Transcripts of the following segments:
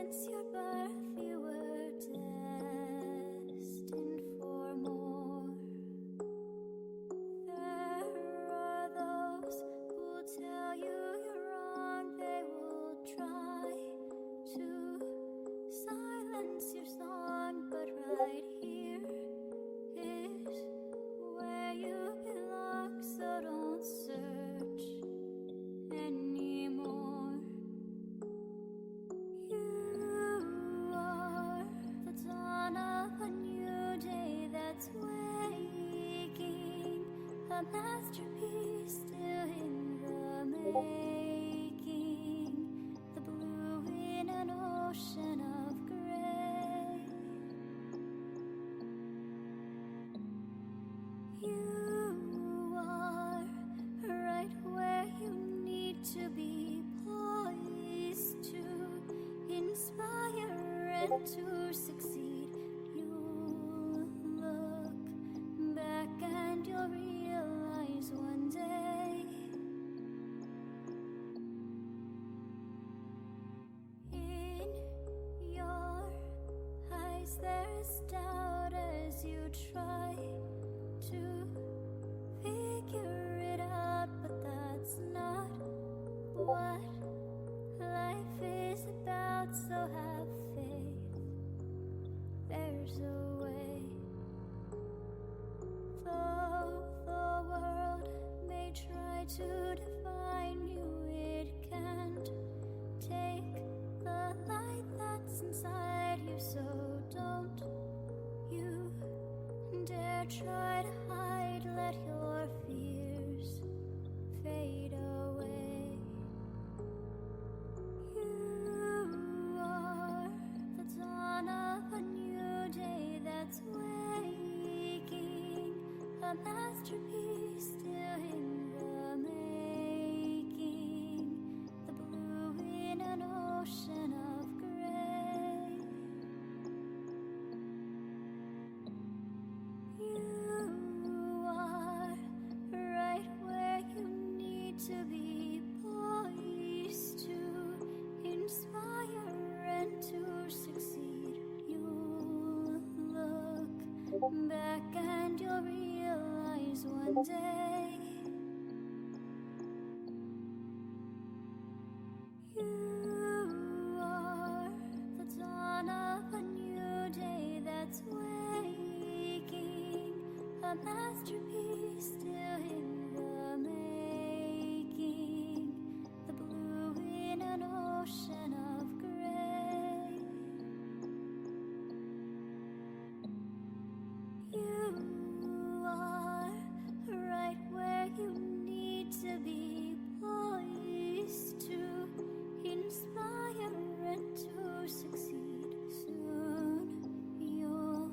Since your birth you were destined for more. There are those who'll tell you you're wrong. They will try to silence your song, but right here is where you belong. So don't search anymore. You are the dawn of a new day that's waking, a masterpiece still in the making, the blue in an ocean of gray. You are right where you need to be, poised to inspire and to succeed. You'll look back and you'll realize one day in your eyes there's doubt as you try to figure it out, but that's not what life is about. So have faith, there's a way. Though the world may try to define you, it can't take the light that's inside you. So don't you dare try to hide, let your fears fade away. You are the dawn of a new day that's waking, a masterpiece still in the making, the blue in an ocean of gray. You are right where you need to be, poised to inspire and to succeed. You'll look back and you'll realize one day you are the dawn of a new day that's waking, a masterpiece still in the making, the blue in an ocean of gray. You are right where you need to be, poised to inspire and to succeed. Soon you'll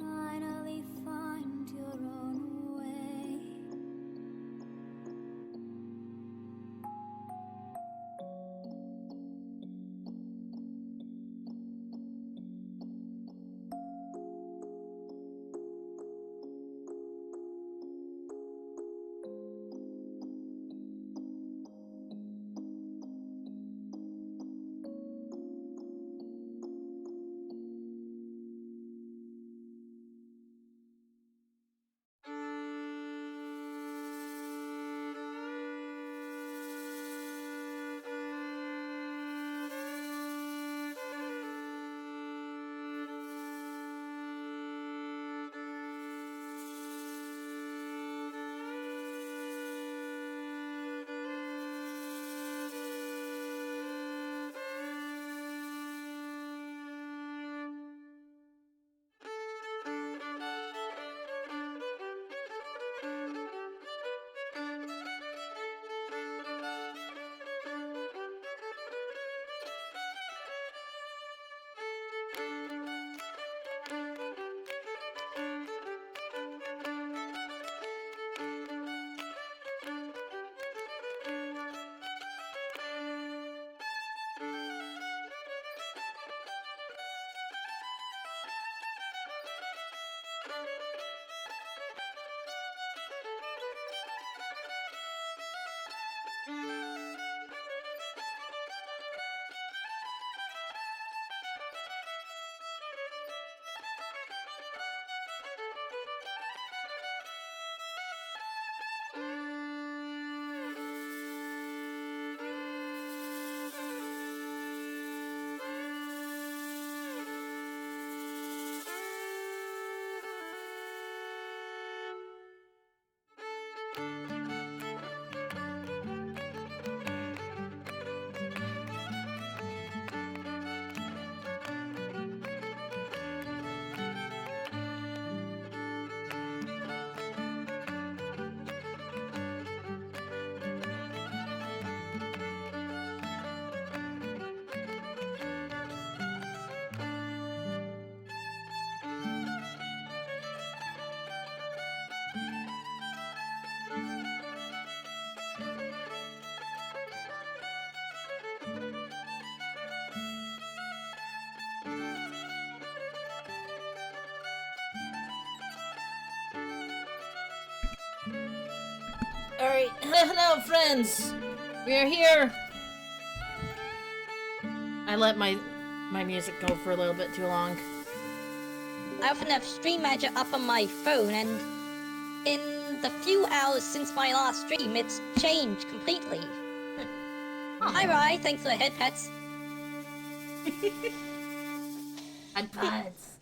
finally find your own way. Alright, hello friends! We are here! I let my music go for a little bit too long. I often have Stream Manager up on my phone, and in the few hours since my last stream, it's changed completely. Hi, Rai. Thanks for the head pets. Head pets.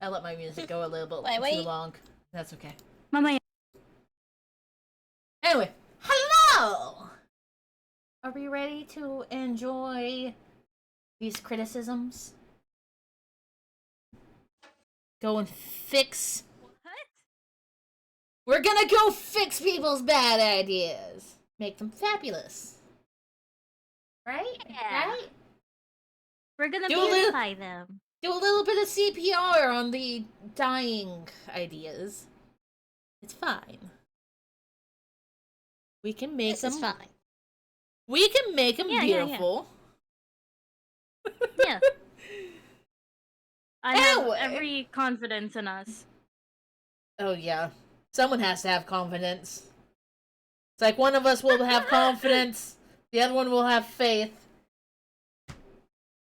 I let my music go a little bit too long. That's okay. Mama. Anyway, hello! Are we ready to enjoy these criticisms? Go and fix... What? We're gonna go fix people's bad ideas. Make them fabulous. Right? Yeah. Right? We're gonna beautify them. Do a little bit of CPR on the dying ideas. It's fine. We can make them. This is fine. We can make them beautiful. Yeah. I have every confidence in us. Oh yeah. Someone has to have confidence. It's like one of us will have confidence, the other one will have faith.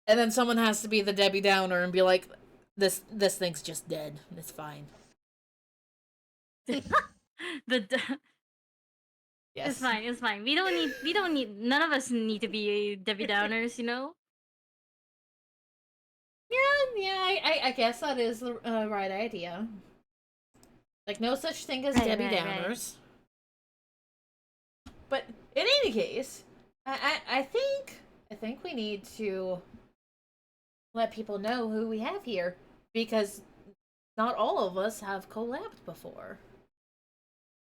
And then someone has to be the Debbie Downer and be like, this thing's just dead. It's fine. Yes. It's fine, it's fine. We don't need none of us need to be Debbie Downers, you know? Yeah, I guess that is the right idea. Like, no such thing as Debbie Downers. Right. But in any case, I think we need to let people know who we have here, because not all of us have collabed before.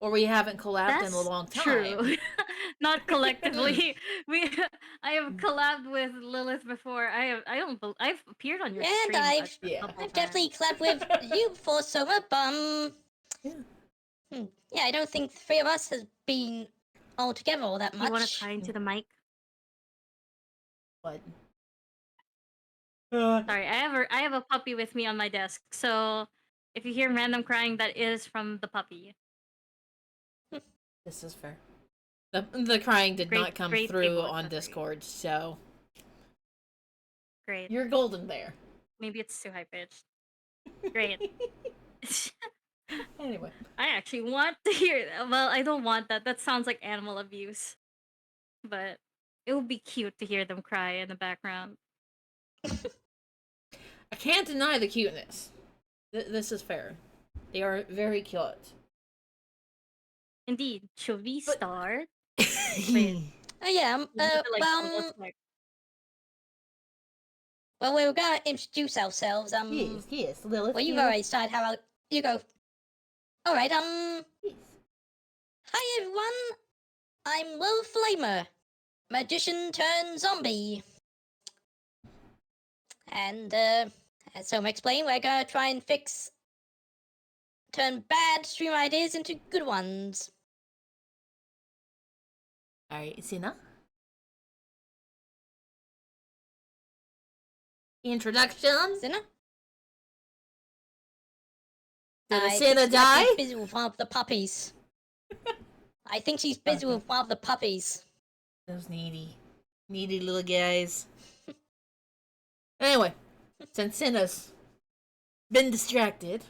Or we haven't collabed in a long time. True. Not collectively. I have collabed with Lilith before. I've appeared on your stream. And I've definitely collabed with you before, Soma. Yeah, I don't think the three of us has been all together all that much. You want to cry into the mic? What? Sorry, I have a puppy with me on my desk, so if you hear random crying, that is from the puppy. This is fair. The crying did not come through on Discord, so... Great. You're golden there. Maybe it's too high-pitched. Great. Anyway. I actually want to hear... Well, I don't want that. That sounds like animal abuse. But it would be cute to hear them cry in the background. I can't deny the cuteness. This is fair. They are very cute. Indeed. Should we start? Well, we were gonna introduce ourselves. Yes, Lilith. Well, you've already started. How about you go? All right. Yes. Hi everyone. I'm Will Flamer, magician turned zombie. And as Soma explained, we're gonna try and turn bad stream ideas into good ones. Alright, Sina? Introduction? Sina? Did Sina die? She's busy with one of the puppies. I think she's busy with one of the puppies. Those needy little guys. Anyway, since Sina's been distracted,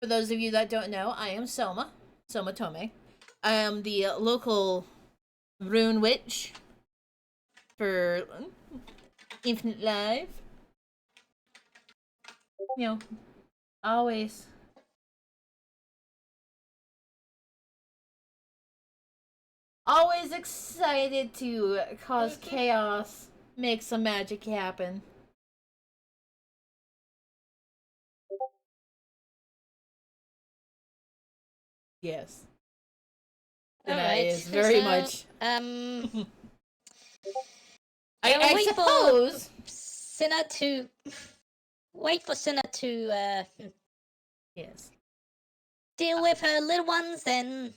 for those of you that don't know, I am Soma Tome. I am the local rune witch for Infinite Live. You know, always excited to cause chaos, make some magic happen. Yes. That is very much. I suppose. Wait for Sina to. Yes. Deal with her little ones, then.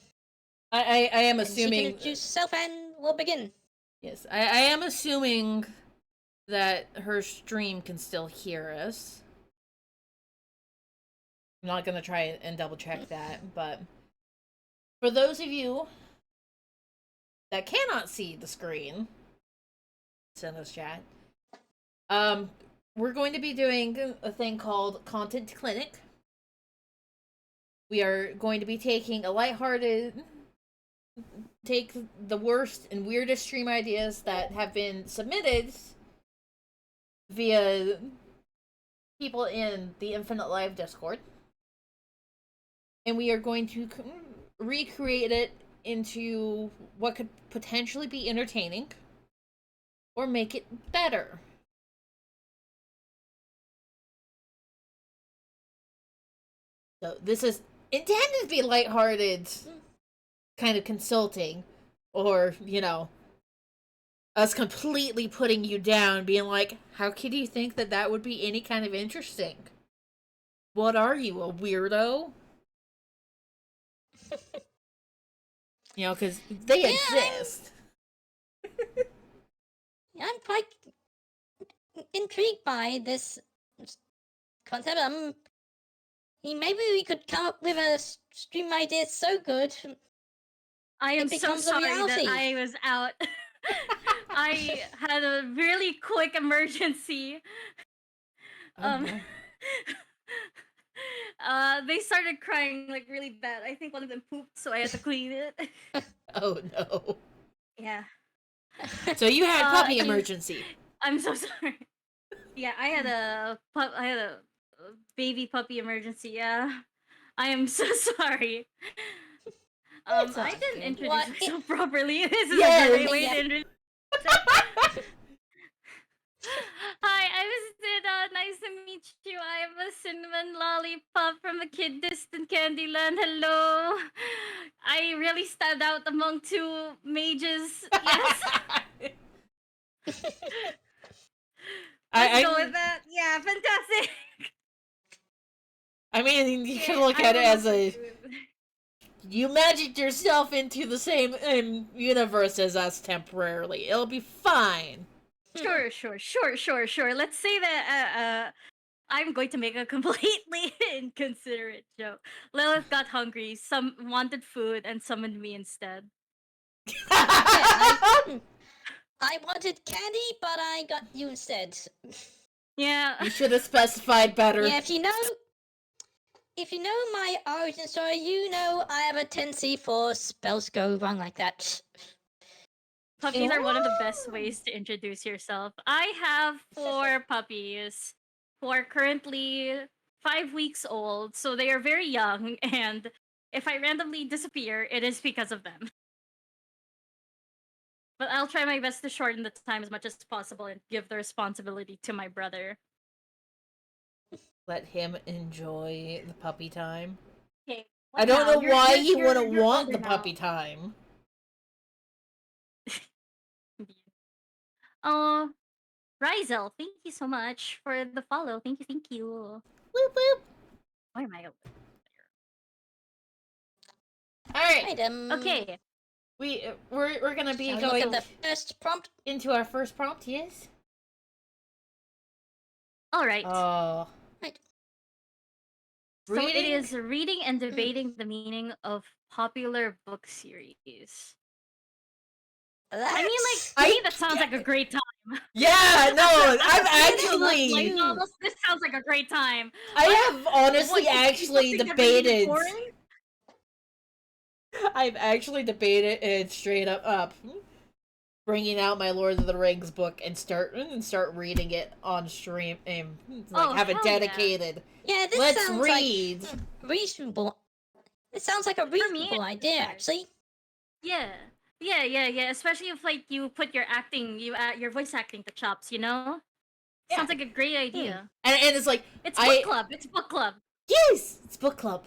I am assuming. She can introduce herself, and we'll begin. Yes, I am assuming that her stream can still hear us. I'm not gonna try and double check that, but For those of you that cannot see the screen, send us chat. We're going to be doing a thing called Content Clinic. We are going to be taking a lighthearted take the worst and weirdest stream ideas that have been submitted via people in the Infinite Live Discord, and we are going to recreate it into what could potentially be entertaining or make it better. So this is intended to be lighthearted kind of consulting, or, you know, us completely putting you down, being like, how could you think that that would be any kind of interesting? What are you, a weirdo? You know, because they exist. I'm quite intrigued by this concept. Maybe we could come up with a stream idea so good. I am It so becomes a sorry that reality. I was out. I had a really quick emergency. Oh, no. They started crying like really bad. I think one of them pooped, so I had to clean it. Oh, no. Yeah. So you had puppy you- emergency. I'm so sorry. Yeah, I had a baby puppy emergency. Yeah, I am so sorry. It's I all didn't good. introduce What? myself properly. This is Yeah, a great way yeah. to introduce. Hi, I'm Zida. Nice to meet you. I am a cinnamon lollipop from a kid distant Candyland. Hello. I really stand out among two mages. Yes. Let's go with that. Yeah, fantastic. I mean, you can Okay, look I at it don't know as what a... to do with- You magicked yourself into the same universe as us temporarily. It'll be fine. Sure. Let's say that I'm going to make a completely inconsiderate joke. Lilith got hungry, some wanted food, and summoned me instead. I wanted candy, but I got you instead. Yeah. You should have specified better. Yeah, if you know my origin story, you know I have a tendency for spells go wrong like that. Puppies are one of the best ways to introduce yourself. I have 4 puppies who are currently 5 weeks old, so they are very young, and if I randomly disappear, it is because of them. But I'll try my best to shorten the time as much as possible and give the responsibility to my brother. Let him enjoy the puppy time. Okay. I don't know why he you're- wouldn't you're want older the now. puppy time. Oh, Rizel, thank you so much for the follow. Thank you. Whoop whoop. Why am I over Alright, Right, Okay. we're gonna be shall we look going at the first prompt. into our first prompt, yes? All right. Oh. Right. So it Reading? is reading and debating the meaning of popular book series. I mean, like, to me, that sounds like a great time. Yeah, no, I've Light actually... novels, this sounds like a great time. I have honestly What, actually something that really debated... boring? I've actually debated it straight up bringing out my Lord of the Rings book and start reading it on stream and Oh, have it hell yeah. dedicated. Yeah, this Let's sounds read. like reasonable. It sounds like a me, reasonable idea, actually. Yeah. Especially if like you put your acting, your voice acting to chops. You know, Yeah. sounds like a great idea. And it's like It's book club. It's book club. Yes, it's book club.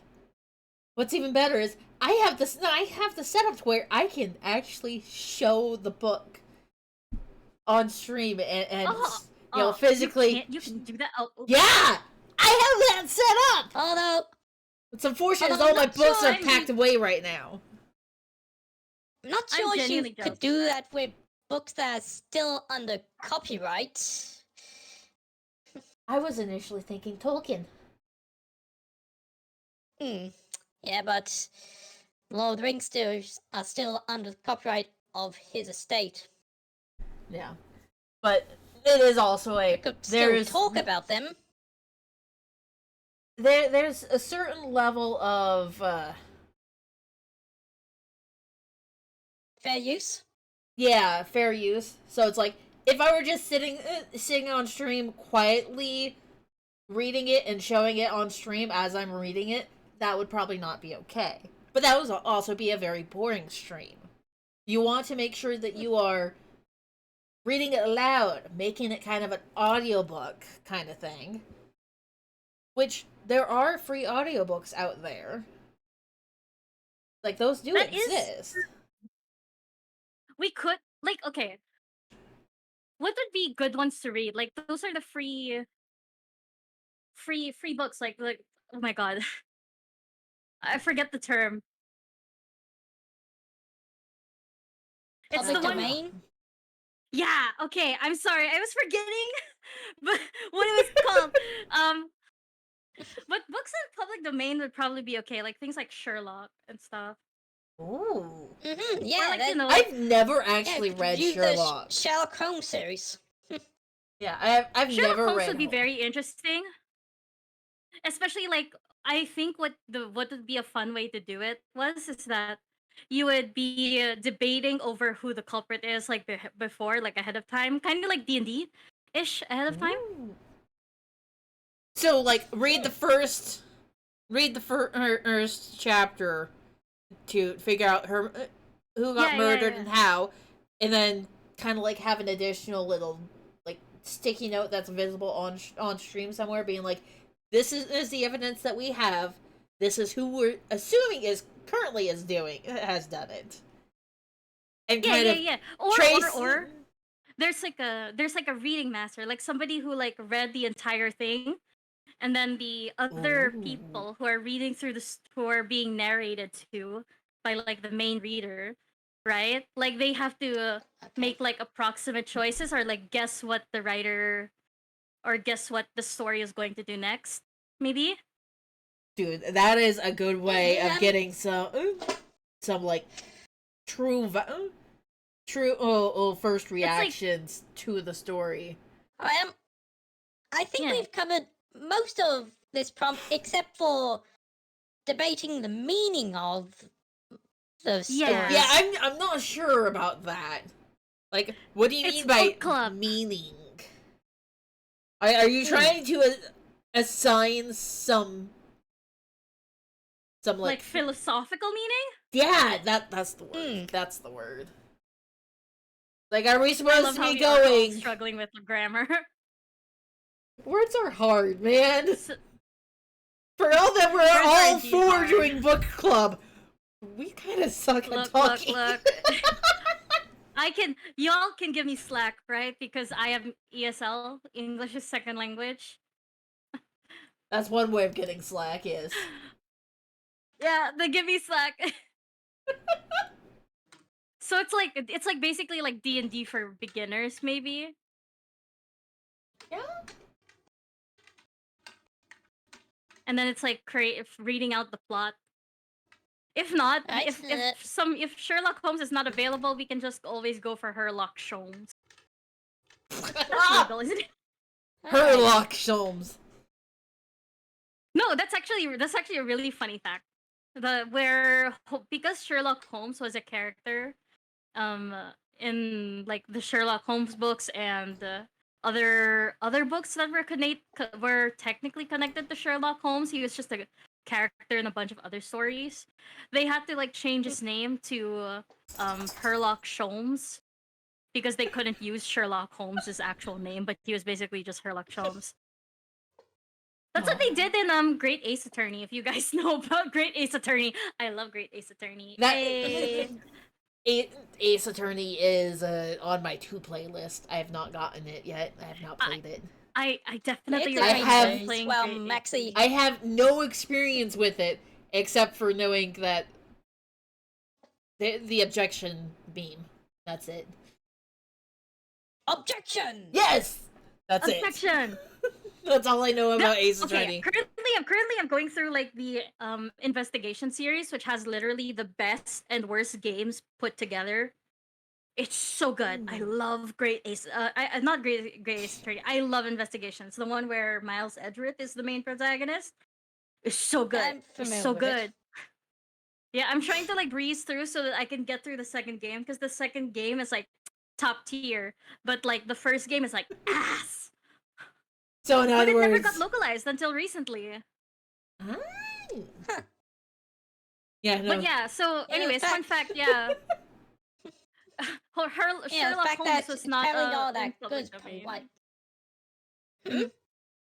What's even better is I have the setup to where I can actually show the book on stream and you know physically. You can do that. Oh, Yeah, I have that set up. Although, It's unfortunate Although all I'm my not books sure are packed away right now. I'm not I'm sure if you genuinely could jealous do of that with books that are still under copyright. I was initially thinking Tolkien. Yeah, but Lord of the Rings are still under the copyright of his estate. Yeah, but it is also We could still talk about them. There's a certain level of Fair use. yeah, fair use. So it's like if I were just sitting on stream quietly reading it and showing it on stream as I'm reading it, that would probably not be okay. But that would also be a very boring stream. You want to make sure that you are reading it aloud, making it kind of an audiobook kind of thing. Which there are free audiobooks out there. Like those do exist. We could okay. What would be good ones to read? Like those are the free books. Like oh my god, I forget the term. It's Public the one. domain. Yeah. Okay. I'm sorry. I was forgetting, but what it was called. But books in public domain would probably be okay. Like things like Sherlock and stuff. Ooh. Yeah, like, you know, I've never actually read Sherlock. The Sherlock Holmes series. Yeah, I've Sherlock never Holmes read. would be very interesting, especially like I think what would be a fun way to do it is that you would be debating over who the culprit is like before, like ahead of time, kind of like D&D ish ahead of time. Ooh. So like read the first chapter to figure out who got murdered and how, and then kind of like have an additional little like sticky note that's visible on stream somewhere, being like, this is the evidence that we have. This is who we're assuming has done it. And Or there's like a reading master, like somebody who like read the entire thing, and then the other people who are reading through who are being narrated to by like the main reader, right? Like they have to make like approximate choices or like guess what the writer or guess what the story is going to do next, maybe. Dude, that is a good way of getting some like true first reactions to the story. I think we've covered most of this prompt except for debating the meaning of the story. Yeah, I'm not sure about that. Like, what do you mean by meaning? Are you trying to assign some like philosophical meaning? Yeah, that's the word. That's the word. Like, are we supposed to be going struggling with the grammar? Words are hard, man. For all that we're all for doing book club, we kind of suck at talking. Look. Y'all can give me slack, right? Because I have ESL, English as second language. That's one way of getting slack, yes. Yeah, they give me slack. So it's like basically like D&D for beginners, maybe. Yeah. And then it's like reading out the plot. If not, if Sherlock Holmes is not available, we can just always go for Sherlock Holmes. That's legal, isn't it? Sherlock Holmes. No, that's actually a really funny fact. Because Sherlock Holmes was a character, in like the Sherlock Holmes books and other books that were technically connected to Sherlock Holmes. He was just a character in a bunch of other stories. They had to like change his name to Sherlock Holmes because they couldn't use Sherlock Holmes' actual name, but he was basically just Sherlock Holmes. That's what they did in Great Ace Attorney. If you guys know about Great Ace Attorney, I love Great Ace Attorney. Ace Attorney is on my 2 playlist. I have not gotten it yet. I have not played it. I definitely playing Maxie. I have no experience with it except for knowing that the objection beam. That's it. Objection. Yes, that's Objection. That's all I know about Ace Attorney. Currently, I'm going through like the investigation series, which has literally the best and worst games put together. It's so good. I love Great Ace. Not Great Ace Attorney. I love Investigations. The one where Miles Edgeworth is the main protagonist. It's so good. I'm It's familiar so with it. good. Yeah, I'm trying to like breeze through so that I can get through the second game because the second game is like top tier, but like the first game is like ass. So in But other it never words, got localized until recently. Ah. Huh. Yeah, no. But yeah, so Yeah, the anyways, fun fact, yeah. Yeah, the Sherlock fact Holmes that was it's not apparently not in that public good. domain. What?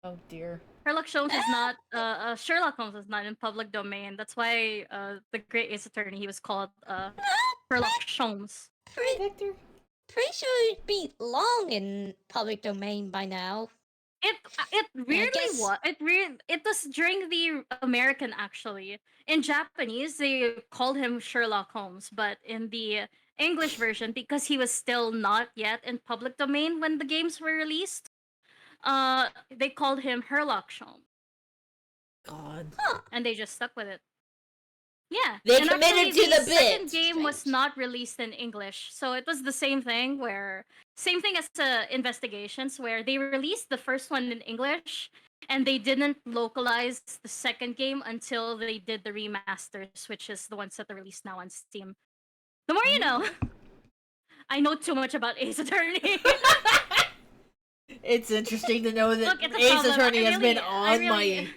Oh dear. Sherlock Holmes is not Sherlock Holmes is not in public domain. That's why the Great Ace Attorney he was called Sherlock Holmes. Hi, Victor. Pretty sure it'd be long in public domain by now. It weirdly guess- was it was during the American actually. In Japanese they called him Sherlock Holmes, but in the English version because he was still not yet in public domain when the games were released, they called him Herlock Holmes God. and they just stuck with it. Yeah, They and committed actually, to the second bit. game was Strange. not released in English, so it was the same thing same thing as Investigations, where they released the first one in English, and they didn't localize the second game until they did the remasters, which is the ones that are released now on Steam. The more you know. I know too much about Ace Attorney. It's interesting to know that Look, it's a Ace problem. Attorney I has been really- on I really- my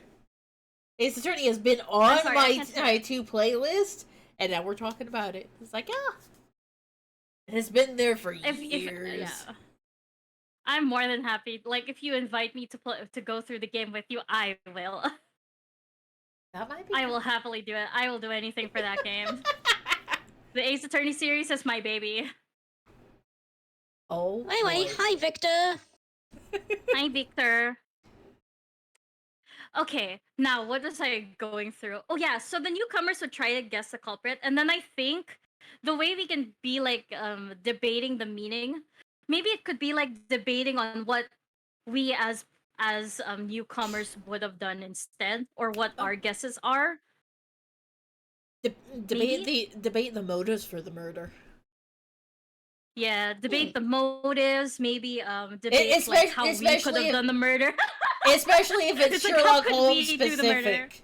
Ace Attorney has been on sorry, I my can't say- my 2 playlist, and now we're talking about it. It's like, yeah, it has been there for years. Yeah. I'm more than happy. Like, if you invite me to go through the game with you, I will. That might be. I will happily do it. I will do anything for that game. The Ace Attorney series is my baby. Oh. Anyway, boy. hi Victor. Hi, Victor. Okay, now what was I going through? Oh yeah, so the newcomers would try to guess the culprit, and then I think the way we can be like debating the meaning, maybe it could be like debating on what we as newcomers would have done instead, or what our guesses are. Debate the motives for the murder. Yeah, debate the motives, maybe debate like how we could especially have if- done the murder. Especially if it's It's like, how Sherlock could Holmes we do the murder? specific.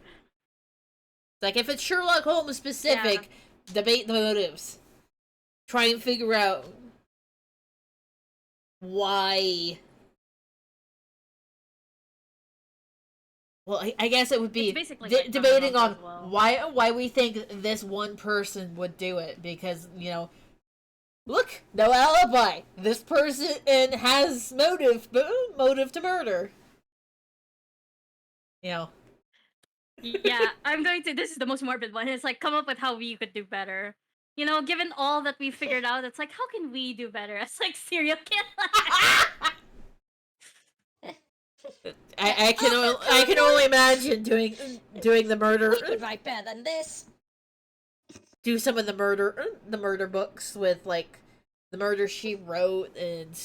Like if it's Sherlock Holmes specific, debate the motives. Try and figure out why. Well, I guess it would be It's basically like debating on criminals as well. why we think this one person would do it, because look, no alibi. This person has motive to murder. Yeah, I'm going to. This is the most morbid one. It's like come up with how we could do better. Given all that we figured out, it's like how can we do better as like serial killers? I can only imagine doing the murder. We could write better than this. Do some of the murder books with like the murder she wrote, and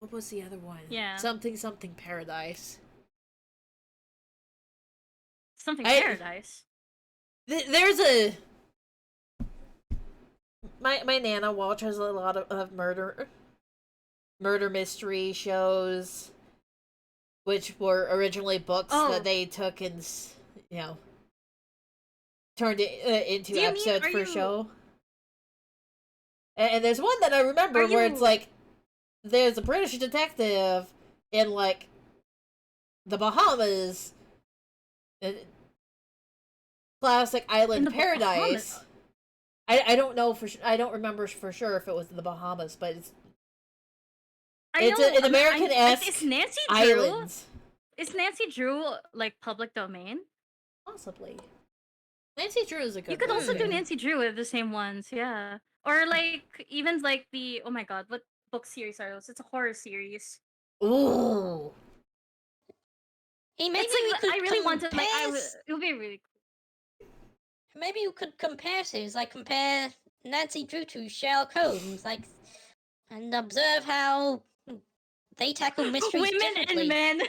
what was the other one? Yeah. Something Paradise. Something I- paradise. There's a my nana watches a lot of murder mystery shows, which were originally books Oh. that they took and turned it into Do you mean- episodes are for you- show. And there's one that I remember Are where it's you- like there's a British detective in like the Bahamas, classic island In the paradise. Bahamas? I don't know I don't remember for sure if it was the Bahamas, but it's It's an American-esque Is Nancy Drew? island. Is Nancy Drew like public domain? Possibly. Nancy Drew is a good You could also do person. Nancy Drew with the same ones, yeah. Or like even like the oh my god, what book series are those? It's a horror series. Ooh. Hey, maybe It's like we could I really wanted like compare it would be really Maybe you could compare things, like compare Nancy Drew to Sherlock Holmes, like, and observe how they tackle mysteries women differently. and men.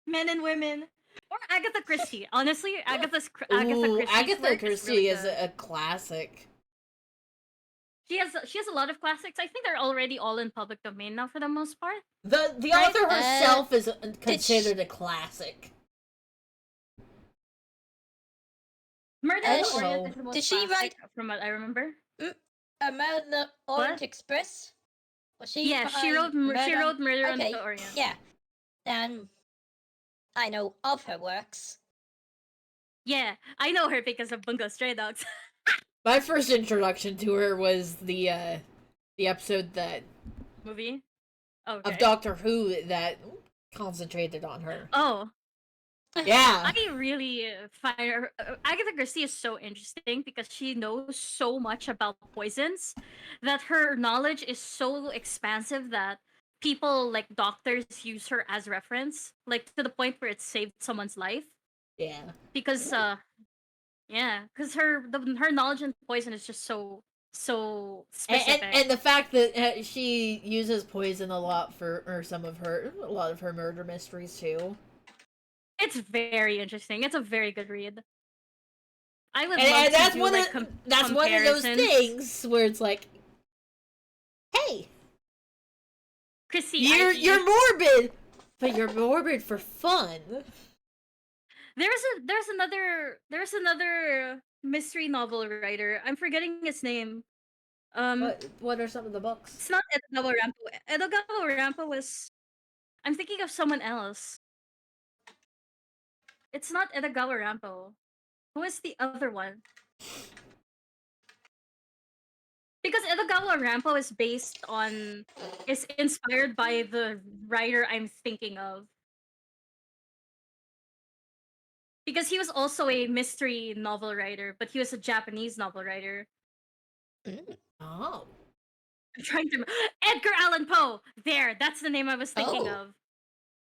Men and women. Or Agatha Christie. Honestly, Agatha Ooh, Christie's Agatha work is really Christie is good. a classic. She has a lot of classics. I think they're already all in public domain now for the most part. The Right? author herself is Did considered a classic. Murder Uh, on the sh- Orient Oh. is the most did she classic write from what I remember. Murder Orient What? Express? Was she Yeah, behind she Murder? wrote Murder on Okay, the Orient. yeah. Then I know of her works. Yeah, I know her because of Bungo Stray Dogs. My first introduction to her was the episode that Movie. of Okay. Doctor Who that concentrated on her. Oh, Yeah. I really find her. Agatha Christie is so interesting because she knows so much about poisons that her knowledge is so expansive that people like doctors use her as reference, like to the point where it saved someone's life. Yeah. Because yeah, because her knowledge in poison is just so specific. And the fact that she uses poison a lot for or a lot of her murder mysteries too. It's very interesting. It's a very good read. I would And, love and to that's do one of like that's one of those comparisons. things where it's like, hey, Chrissy, you're morbid, but you're morbid for fun. There's another mystery novel writer. I'm forgetting his name. What are some of the books? It's not Edogawa Rampo. Edogawa Rampo was. I'm thinking of someone else. It's not Edogawa Rampo. Who is the other one? Because Edogawa Rampo is inspired by the writer I'm thinking of. Because he was also a mystery novel writer, but he was a Japanese novel writer. Oh. I'm trying to Edgar Allan Poe. There, that's the name I was thinking Oh. of.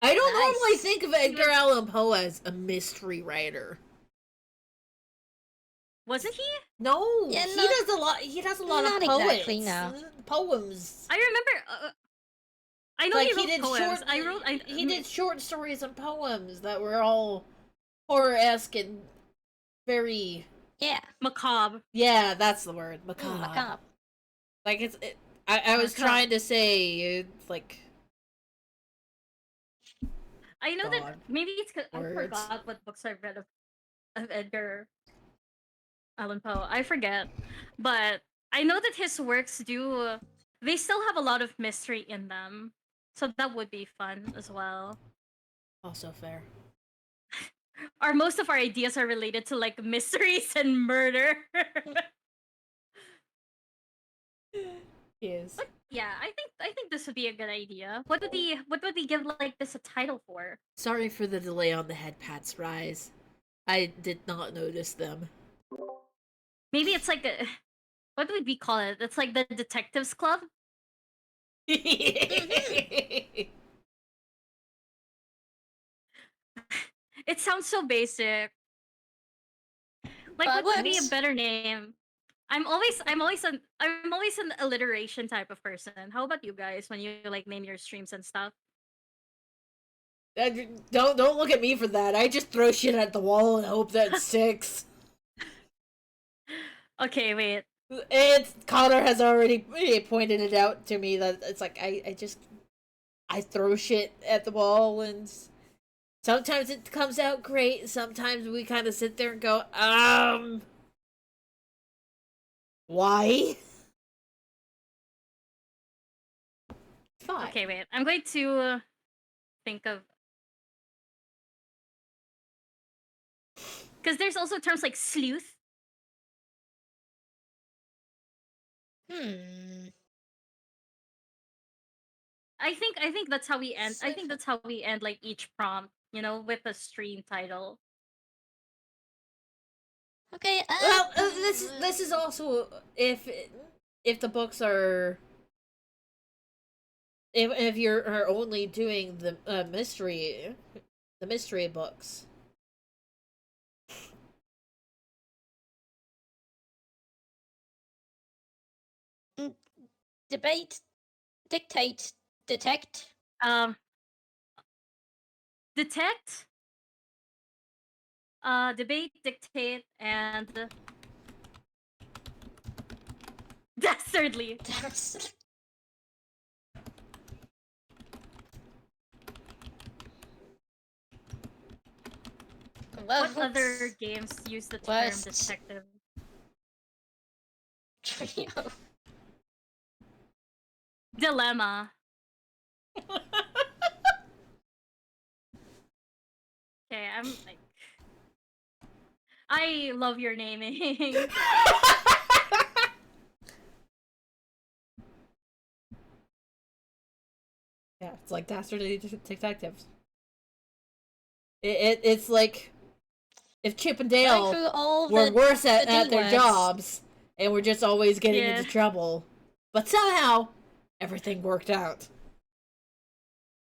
I don't normally Nice. think of Edgar Allan Poe as a mystery writer. Wasn't he? No, Yeah, he not- does a lot. He does a lot of not poets, exactly, no. poems. I remember. I know Like he wrote poems. short. He did short stories and poems that were all horror-esque and very. Yeah. macabre. Yeah, that's the word. Macabre. Macabre. Like I was Macabre. trying to say it's like. I know that God. maybe it's 'cause I Words. forgot what books I've read of Edgar Allan Poe. I forget, but I know that his works do. They still have a lot of mystery in them, so that would be fun as well. Also fair. Most of our ideas are related to like mysteries and murder. Yes. Yeah, I think this would be a good idea. What would we give like this a title for? Sorry for the delay on the head pats, Rise. I did not notice them. Maybe it's like a what would we call it? It's like the Detectives Club. It sounds so basic. Like But what would be a works. better name? I'm always an alliteration type of person. How about you guys when you like name your streams and stuff? Don't look at me for that. I just throw shit at the wall and hope that it sticks. Okay, wait. It's Connor has already pointed it out to me that it's like I throw shit at the wall and sometimes it comes out great. Sometimes we kind of sit there and go, why? Fine. Okay, wait. I'm going to think of because there's also terms like sleuth. I think that's how we end. I think that's how we end like each prompt, you know, with a stream title. Okay. Well, this is also if the books are if you're are only doing the mystery books. Debate, dictate, detect. Um, detect, debate, dictate, and dastardly. That's... Well, What other games use the term Worst. detective? Trio. Dilemma. Okay, I'm like, I love your naming. Yeah, it's like dastardly detectives. It's like if Chip and Going Dale through all were the worse at D their words. jobs and were just always getting Yeah. into trouble, but somehow everything worked out.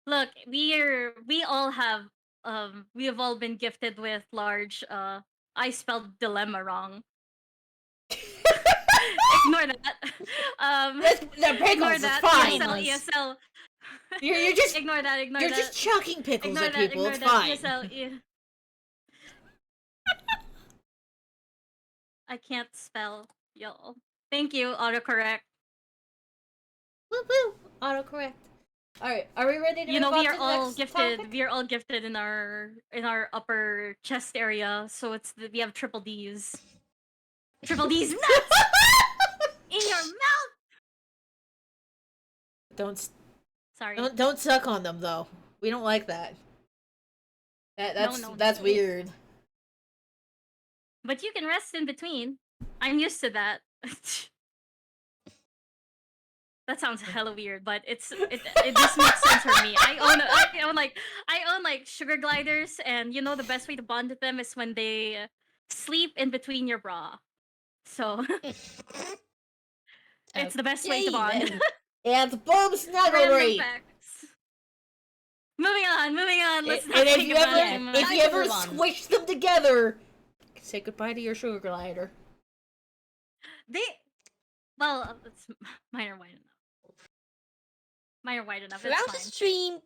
Look, we have all been gifted with large I spelled dilemma wrong. Ignore that. The Ignore pickles is that. fine. ESL. You're just Ignore that. Ignore you're that. just chucking pickles Ignore at that. people. Ignore It's that. fine. I can't spell, y'all. Thank you, autocorrect. Woo woo. Autocorrect. All right, are we ready to You move know, on we to are the all next gifted. topic? We are all gifted in our upper chest area. So we have triple D's. Triple D's nuts in your mouth. Don't Sorry. don't suck on them though. We don't like that. No. That's weird. But you can rest in between. I'm used to that. That sounds hella weird, but it just makes sense for me. I own like sugar gliders, and you know the best way to bond with them is when they sleep in between your bra. So it's the best way to Yay, bond. then. And Bob Snuggle Random Rape. facts. Moving on. Let's not And if think you about ever it too much. if you ever Move on. squish them together, say goodbye to your sugar glider. It's minor wide enough. Minor wide enough. It's Throughout the fine. stream,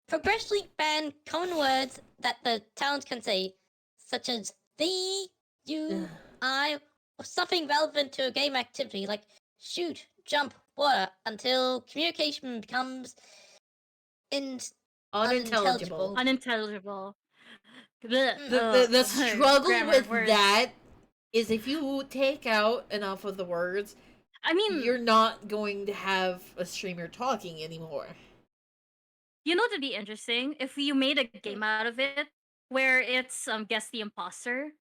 progressively ban common words that the talents can say, such as the, you, I, or something relevant to a game activity like shoot, jump, water, until communication becomes Unintelligible. Unintelligible. The struggle grammar with words. that is if you take out enough of the words, I mean, you're not going to have a streamer talking anymore. you know, to be interesting, if you made a game out of it where it's guess the imposter,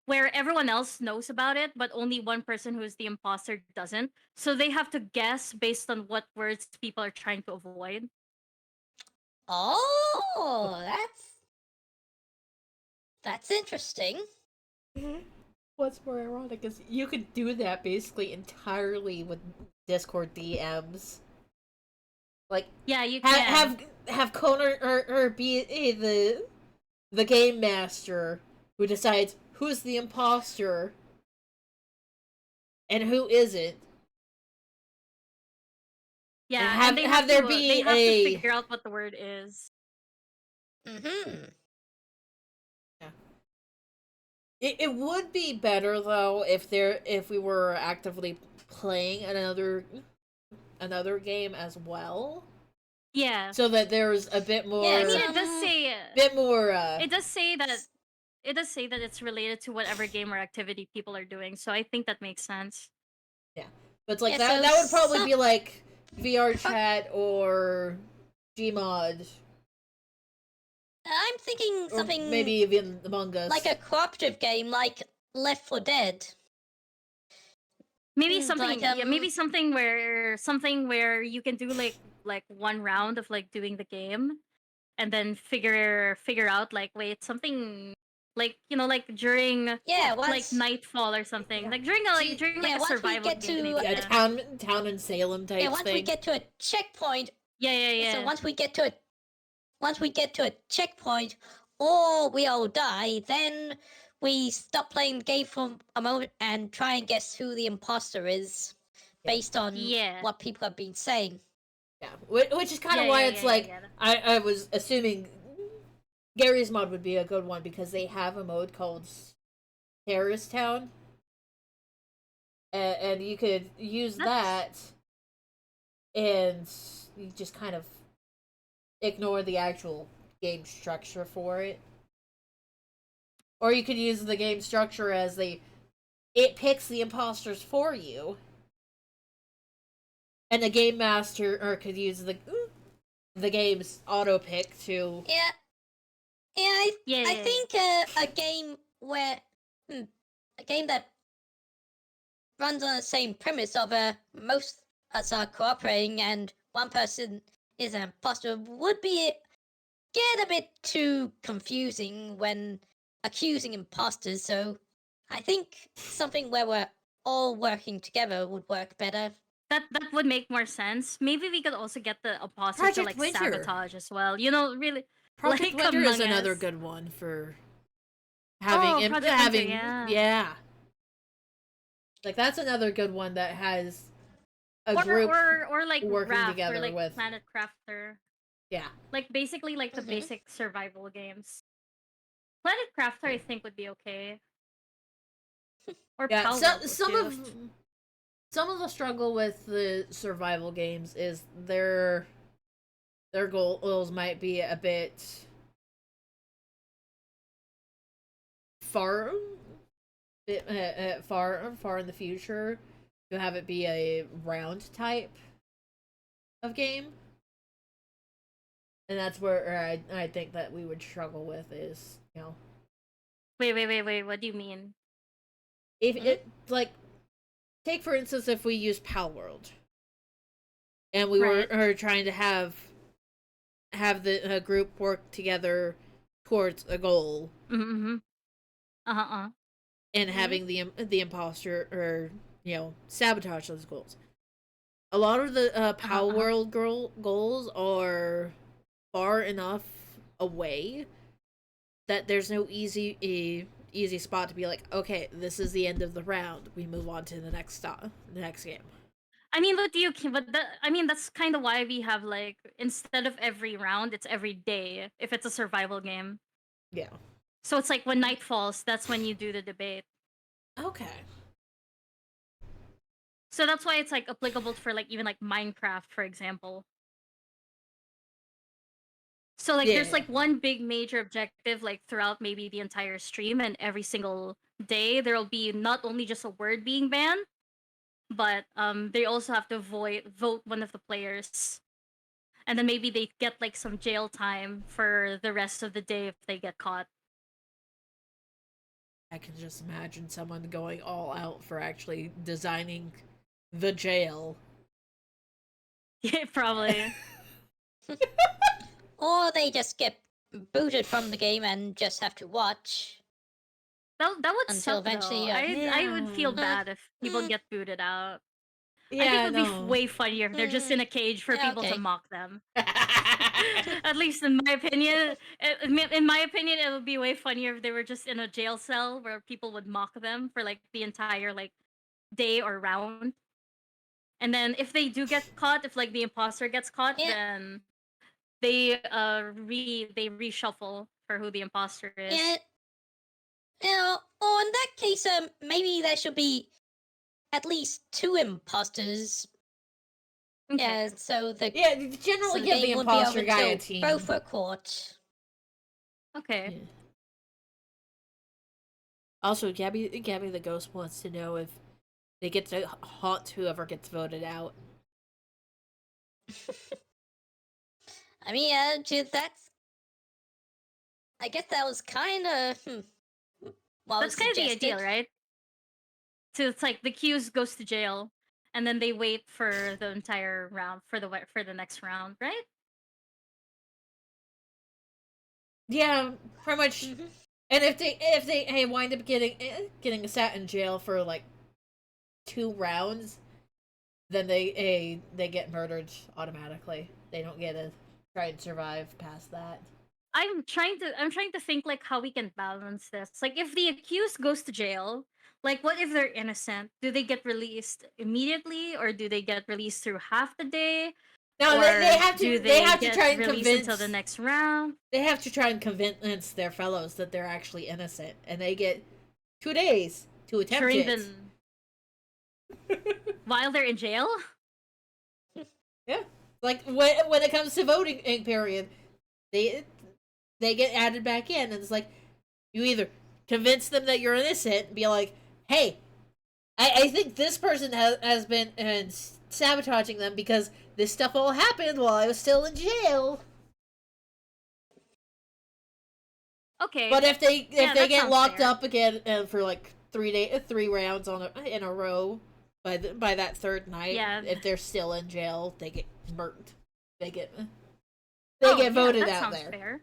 where everyone else knows about it, but only one person who's the imposter doesn't, so they have to guess based on what words people are trying to avoid. Oh, that's interesting. What's more ironic is you could do that basically entirely with Discord DMs. Like, Yeah, you can. have Connor or be the game master who decides who's the imposter and who isn't. Yeah, and they have there be they have a- to figure out what the word is. Mm-hmm. It would be better though if we were actively playing another game as well, Yeah. so that there's a bit more. Yeah, I mean, it does say bit more. it does say that it's related to whatever game or activity people are doing. So I think that makes sense. Yeah, but it's like Yeah, so that would probably some- be like VR chat or Gmod, I'm thinking or something maybe even Among Us. like a cooperative game like Left 4 Dead. Maybe Mm, something, like, maybe something where you can do like one round of like doing the game, and then figure out like wait something like like during Yeah, like once nightfall or something like during yeah, a once we survival get game. to- maybe, yeah, town and Salem type yeah, once thing. we get to a checkpoint. yeah. So once we get to a checkpoint, or we all die, then we stop playing the game for a moment and try and guess who the imposter is, based on Yeah. what people have been saying. Yeah, which is kind of why it's like yeah. I was assuming Gary's mod would be a good one because they have a mode called Terrorist Town, and you could use that, and you just kind of ignore the actual game structure for it. Or you could use the game structure as it picks the imposters for you, and the game master or could use the game's auto pick to Yeah, I think a game where a game that runs on the same premise of most us are cooperating and one person is an imposter would be get a bit too confusing when accusing imposters. So I think something where we're all working together would work better. That would make more sense. Maybe we could also get the imposter to Project like Winter. sabotage as well. You know, really. Project like Winter is Among another Us. good one for having Project having Winter, yeah. Like that's another good one that has a Or group or like working Raft together or like with Planet Crafter. yeah. Like basically like the basic survival games. Planet Crafter I think would be okay. Or Yeah, Power some of the struggle with the survival games is their goals might be a bit far far in the future to have it be a round type of game. And that's where I think that we would struggle with is, Wait, what do you mean? if it like take for instance if we use Pal World and we were trying to have the group work together towards a goal. Mm-hmm. And having the imposter or sabotage those goals. A lot of the Pal World goals are far enough away that there's no easy spot to be like, okay, this is the end of the round. We move on to the next game. I mean, that's kind of why we have like instead of every round, it's every day if it's a survival game. Yeah. So it's like when night falls, that's when you do the debate. Okay. So that's why it's like applicable for like even like Minecraft, for example. So like there's like one big major objective like throughout maybe the entire stream, and every single day there'll be not only just a word being banned, but they also have to vote one of the players. And then maybe they get like some jail time for the rest of the day if they get caught. I can just imagine someone going all out for actually designing the jail. Yeah, probably. Or they just get booted from the game and just have to watch. That would until suck, eventually. I would feel bad if people get booted out. Yeah, I think it would be way funnier if they're just in a cage for people okay. to mock them. At least in my opinion, it would be way funnier if they were just in a jail cell where people would mock them for like the entire like day or round. And then if they do get caught, if like the imposter gets caught, then they they reshuffle for who the imposter is. Yeah. Or in that case, maybe there should be at least 2 imposters. Okay. Yeah, so generally give the imposter guy a team. Both are caught. Okay. Yeah. Also, Gabby the ghost wants to know if they get to haunt whoever gets voted out. I mean, that's. I guess that was kind of. That's kind of the ideal, right? So it's like the queues goes to jail, and then they wait for the entire round for the next round, right? Yeah, pretty much. Mm-hmm. And if they wind up getting sat in jail for like 2 rounds, then they get murdered automatically. They don't get to try and survive past that. I'm trying to think like how we can balance this. Like if the accused goes to jail, like what if they're innocent? Do they get released immediately or do they get released through half the day? No, Or they have to. do They have to get try and released convince. until the next round? They have to try and convince their fellows that they're actually innocent, and they get 2 days to attempt During it. while they're in jail? Yeah, like when it comes to voting period, they get added back in, and it's like you either convince them that you're innocent, and be like, hey, I think this person has been sabotaging them because this stuff all happened while I was still in jail. Okay. But if they that get sounds locked fair. up again for like 3 rounds in a row by that third night, Yeah. if they're still in jail, they get murked. They get Yeah, voted that out sounds there. fair.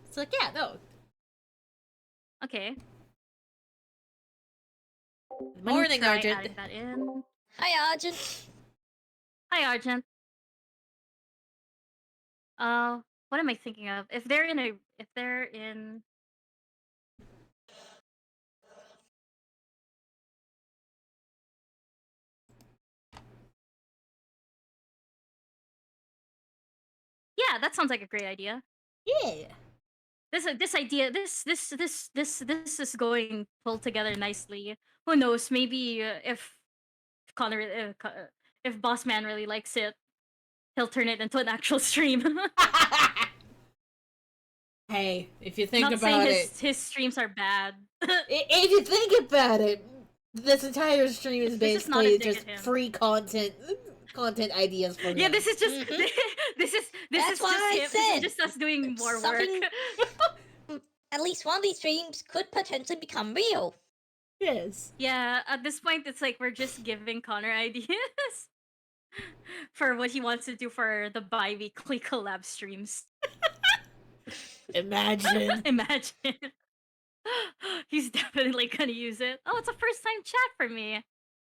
It's like, yeah, no. Okay. Morning, Try Argent. adding that in. Hi, Argent. Hi, Argent. What am I thinking of? If they're in Yeah, that sounds like a great idea. Yeah. This idea, this is going pulled together nicely. Who knows? Maybe if Connor, if Boss Man really likes it, he'll turn it into an actual stream. Hey, if you think Not saying about it, his streams are bad. if you think about it, this entire stream is This is not a basically dig just at him. free content ideas for Yeah, him. this is just Mhm. this is That's why I just him. This said is just us doing more work. something- At least one of these streams could potentially become real. Yes. Yeah, at this point, it's like we're just giving Connor ideas for what he wants to do for the bi-weekly collab streams. Imagine. Imagine. He's definitely gonna use it. Oh, it's a first time chat for me.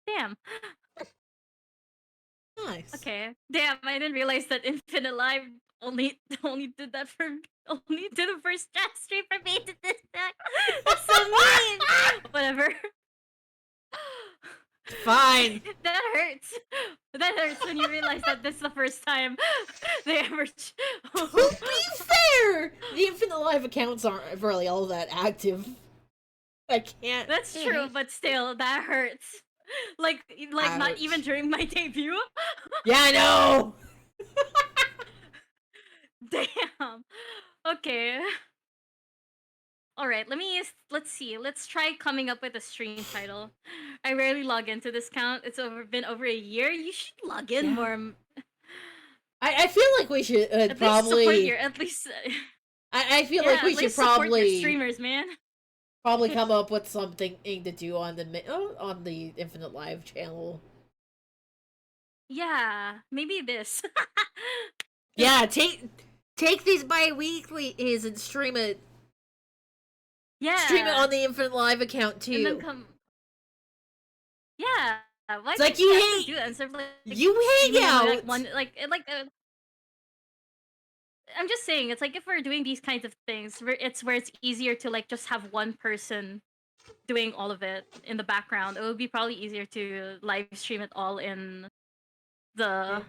Damn. Nice. Okay. Damn, I didn't realize that Infinite Live only did that for only did the first chat stream for me to this back. That's so mean. Whatever. Fine. That hurts. That hurts when you realize that this is the first time they ever. To be fair, the Infinite Live accounts aren't really all that active. I can't. That's true, but still, that hurts. Like not Ouch. even during my debut. Yeah, I know. Damn. Okay. All right. Let's see. Let's try coming up with a stream title. I rarely log into this account. It's been over a year. You should log in Yeah. more. I feel like we should At least probably. support your at least. I feel Yeah, like we at should least support your probably streamers, man. probably come up with something to do on the Infinite Live channel. Yeah, maybe this. Yeah, take these bi-weeklies and stream it. Yeah. Stream it on the Infinite Live account too. And then come. Yeah. Why It's like can't you guys just hate- do that instead of like you hang streaming on, out. like, one I'm just saying, it's like if we're doing these kinds of things, it's where it's easier to like just have one person doing all of it in the background. It would be probably easier to live stream it all in the.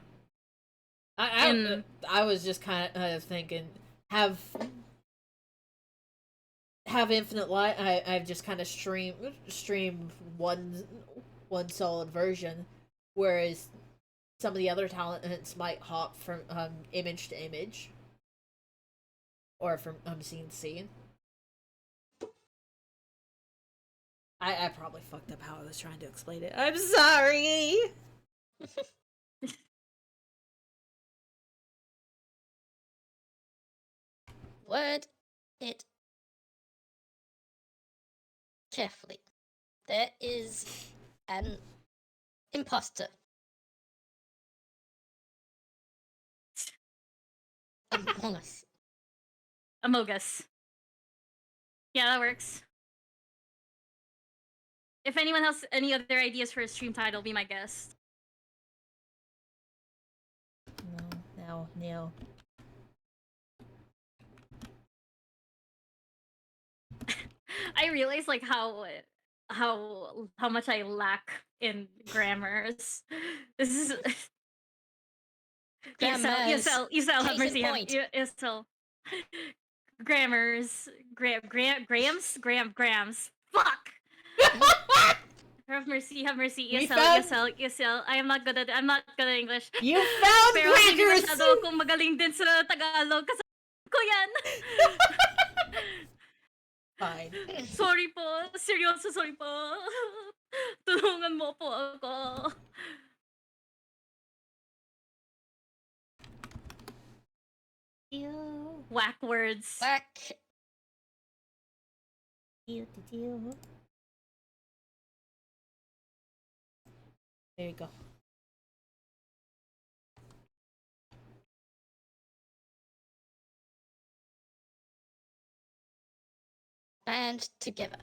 I was just kind of thinking have Infinite Live. I've just kind of stream one solid version, whereas some of the other talents might hop from image to image, or from scene to scene. I probably fucked up how I was trying to explain it. I'm sorry. Word it carefully. There is an imposter. Among us. Amogus. Yeah, that works. If anyone has any other ideas for a stream title, be my guest. No. I realize like how much I lack in grammars. This is Grammars. ESL, have Case in mercy, point. ESL. Grammars, grams. Fuck! Have mercy, We ESL, found- ESL. I'm not good at English. You found Pero hindi crackers! masyado akong magaling din sa Tagalog kasi ko yan. Fine. Sorry po, seryoso, sorry po. Tulungan mo po ako. Ew. Whack words. Whack. Ew. There you go. And together.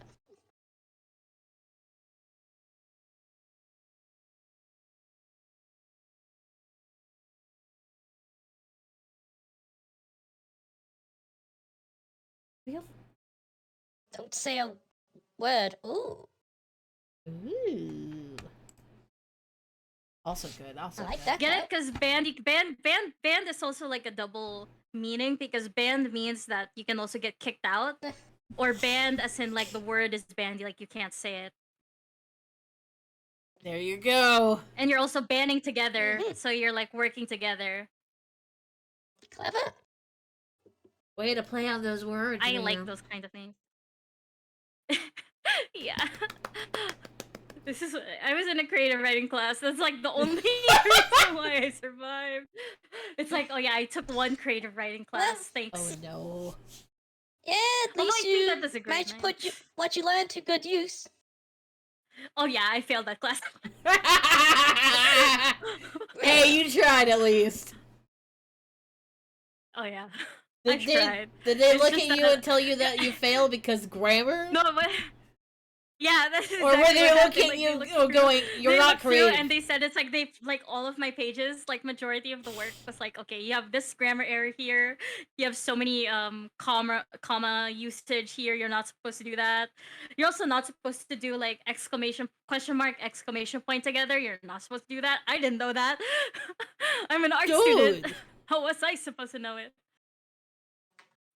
Don't say a word. Ooh. Ooh. Also good. Also I like good. that. Get it? Because banned is also like a double meaning because banned means that you can also get kicked out. Or banned as in like the word is banned, like you can't say it. There you go. And you're also banding together, Mhm. so you're like working together. Clever. Way to play on those words. I like man. those kind of things. Yeah. I was in a creative writing class. That's like the only reason why I survived. It's like, oh yeah, I took one creative writing class. Thanks. Oh no. Yeah, at Although least I think you that does a great managed to put match. what you learned to good use. Oh yeah, I failed that class. Hey, you tried at least. Oh yeah. Did I they, tried. did they It's look just at you that- and tell you that you failed because grammar? No, but yeah, that's Or exactly were they what looking happened. at you they looked oh, through- going, you're they not looked through creative? and they said it's like they like all of my pages, like majority of the work was like, okay, you have this grammar error here. You have so many comma usage here. You're not supposed to do that. You're also not supposed to do like exclamation question mark exclamation point together. You're not supposed to do that. I didn't know that. I'm an art student. Dude. How was I supposed to know it?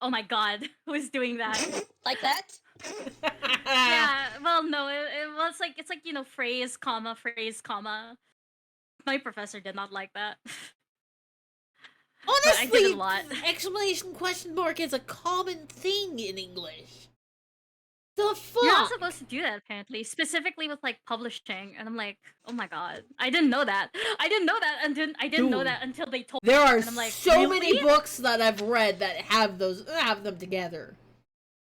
Oh my god, who's doing that? Like that? Yeah, well, no, it's like phrase, comma. My professor did not like that. I did Honestly, a lot. exclamation question mark is a common thing in English. The fuck? You're not supposed to do that apparently, specifically with like publishing, and I'm like, oh my god, I didn't know that. I didn't know that until they told me. There are And I'm like, so many really? books that I've read that have them together.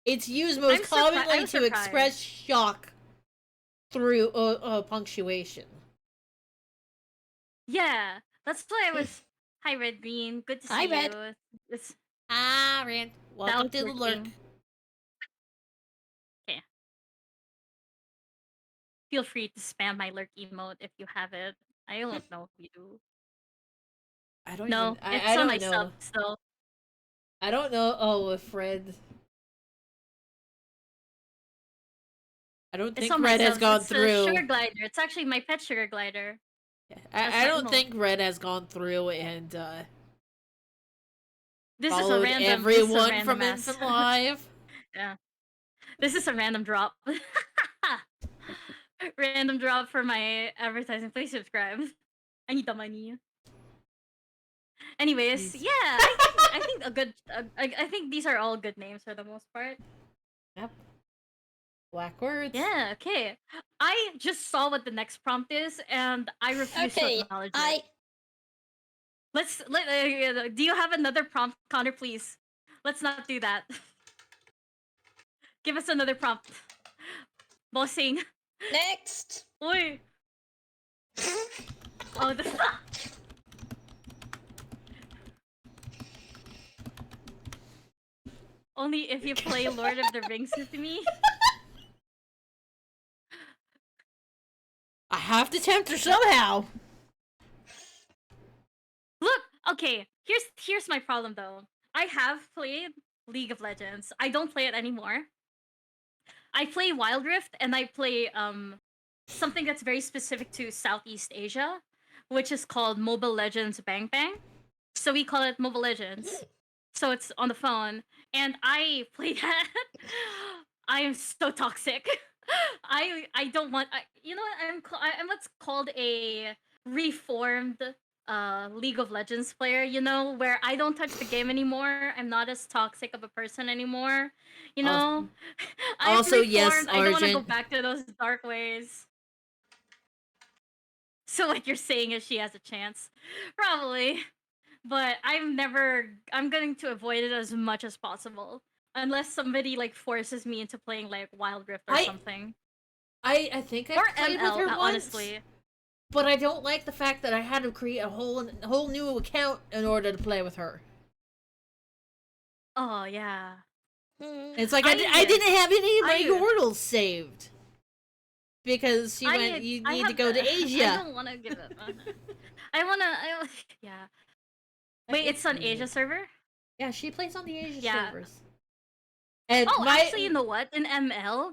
It's used most I'm commonly to surprised. express shock through punctuation. Yeah, that's why I was. Hi, Red Green. Good to see Hi, Red. you. It's Ah, Rand. Welcome to the lurk. working. Feel free to spam my lurk emote if you have it. I don't know if you do. I don't No, even. it's I on don't my know. subs though. I don't know. Oh, if Red. I don't It's think on my Red has subs. gone It's through. a sugar glider. It's actually my pet sugar glider. That's I my don't emote. think Red has gone through and This is a followed random. everyone this is a from random ass- Infant Live. Yeah. This is a random drop. Random drop for my advertising. Please subscribe. I need the money. Anyways, Please. yeah, I think a good. I think these are all good names for the most part. Yep. Black words. Yeah. Okay. I just saw what the next prompt is, and I refuse to Okay, acknowledge it. Do you have another prompt, Connor? Please. Let's not do that. Give us another prompt. Bossing. Next. Oi. Oh, the fuck. Only if you play Lord of the Rings with me. I have to tempt her somehow. Look, okay. Here's my problem though. I have played League of Legends. I don't play it anymore. I play Wild Rift and I play something that's very specific to Southeast Asia, which is called Mobile Legends Bang Bang. So we call it Mobile Legends. So it's on the phone, and I play that. I am so toxic. I don't want. You know what? I'm what's called a reformed League of Legends player. You know, where I don't touch the game anymore. I'm not as toxic of a person anymore. You Al- know, I'm Also, yes, reformed. I don't want to go Argent. back to those dark ways. So what you're saying is she has a chance, probably. But I'm going to avoid it as much as possible unless somebody like forces me into playing like Wild Rift or I something, I think I or played with ML, her once, honestly. but I don't like the fact that I had to create a whole new account in order to play with her. Oh yeah. It's like I didn't have any of my I Yordles saved because she went. You I need to have go to I Asia. don't want to give it. Yeah. That's Wait, it's on interesting. Asia server? Yeah, she plays on the Asia Yeah. servers. And Oh, actually, you know what? In ML,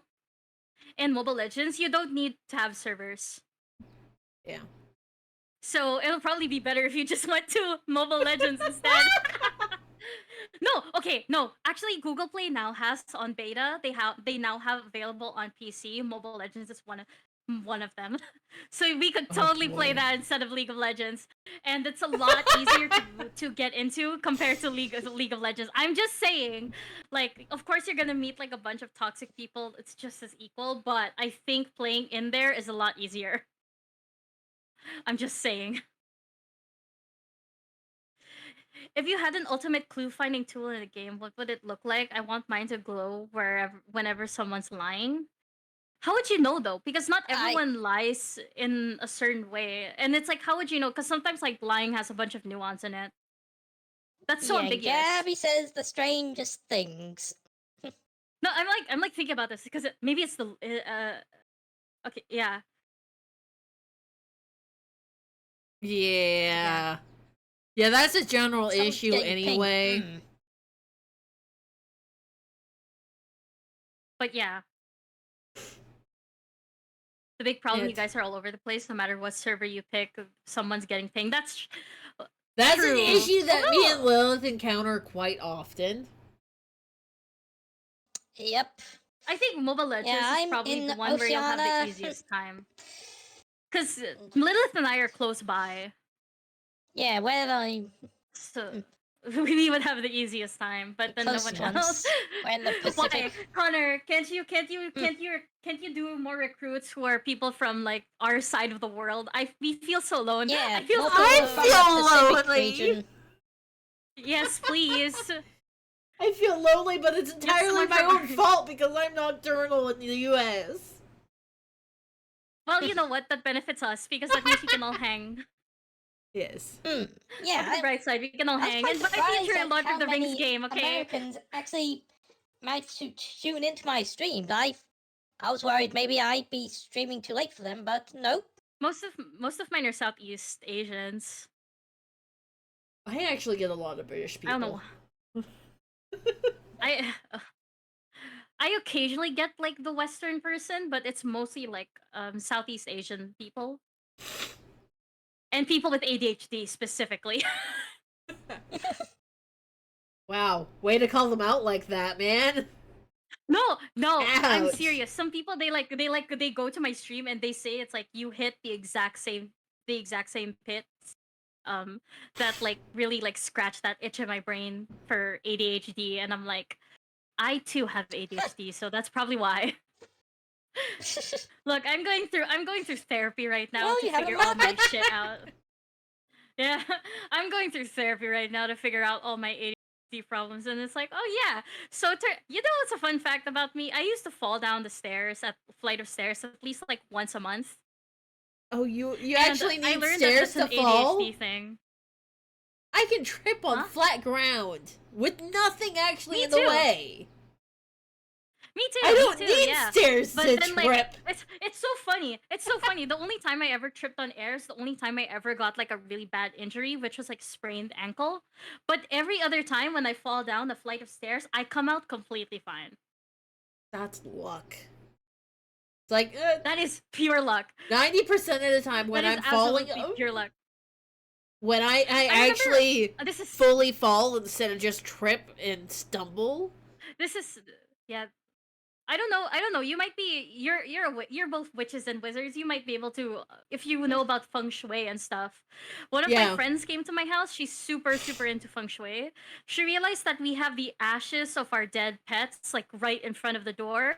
in Mobile Legends, you don't need to have servers. yeah. So it'll probably be better if you just went to Mobile Legends instead. No, okay, no. Actually, Google Play now has on beta. They now have available on PC. Mobile Legends is one of them. So we could totally play boy. that instead of League of Legends, and it's a lot easier to get into compared to League of Legends. I'm just saying, like, of course you're gonna meet like a bunch of toxic people. It's just as equal, but I think playing in there is a lot easier. I'm just saying. If you had an ultimate clue finding tool in a game, what would it look like? I want mine to glow whenever someone's lying. How would you know though? Because not everyone lies in a certain way. And it's like, how would you know? Because sometimes like lying has a bunch of nuance in it. That's so ambiguous. Gabby says the strangest things. No, I'm like thinking about this because maybe it's the okay, yeah. Yeah. Yeah, that's a general Someone's issue getting pink. anyway. But yeah. The big problem, you guys are all over the place. No matter what server you pick, someone's getting pinged. That's true. An issue that me and Oh. Lilith encounter quite often. Yep. I think Mobile Legends is probably the one where you'll have the easiest time. Because Lilith and I are close by. Yeah, where I... So we would have the easiest time, but then no one else. We're in the Pacific. Why, Connor? Can't you do more recruits who are people from like our side of the world? We feel so lonely. Yeah, I feel lonely. Yes, please. I feel lonely, but it's entirely my own fault because I'm nocturnal in the U.S. Well, you know what? That benefits us because that means we can all hang. Yes. Yeah. On the bright side, we can all hang. And buy future Lord of the Rings game, okay? Americans actually managed to tune into my streams. I was worried maybe I'd be streaming too late for them, but nope. Most of mine are Southeast Asians. I actually get a lot of British people. I don't know. I occasionally get like the Western person, but it's mostly like Southeast Asian people. And people with ADHD specifically. Wow, way to call them out like that, man. No, Ouch. I'm serious. Some people they go to my stream and they say it's like you hit the exact same pits. That like really like scratch that itch in my brain for ADHD, and I'm like, I too have ADHD, so that's probably why. Look, I'm going through therapy right now to figure all my shit out. Yeah, I'm going through therapy right now to figure out all my ADHD problems, and it's like, oh yeah. So you know what's a fun fact about me? I used to fall down the flight of stairs at least like once a month. Oh, you actually need stairs that that's to an fall? ADHD thing. I can trip on flat ground with nothing actually in the too. way. Me too. I don't me too, need yeah. stairs but to then, trip. Like, it's so funny. It's so funny. The only time I ever tripped on air is the only time I ever got like a really bad injury, which was like sprained ankle. But every other time when I fall down a flight of stairs, I come out completely fine. That's luck. It's like that is pure luck. 90% of the time when I'm falling, pure luck. when I remember- actually This is fully fall instead of just trip and stumble. this is yeah. I don't know. You might be you're both witches and wizards. You might be able to if you know about feng shui and stuff. One of my Yeah. friends came to my house. She's super into feng shui. She realized that we have the ashes of our dead pets like right in front of the door,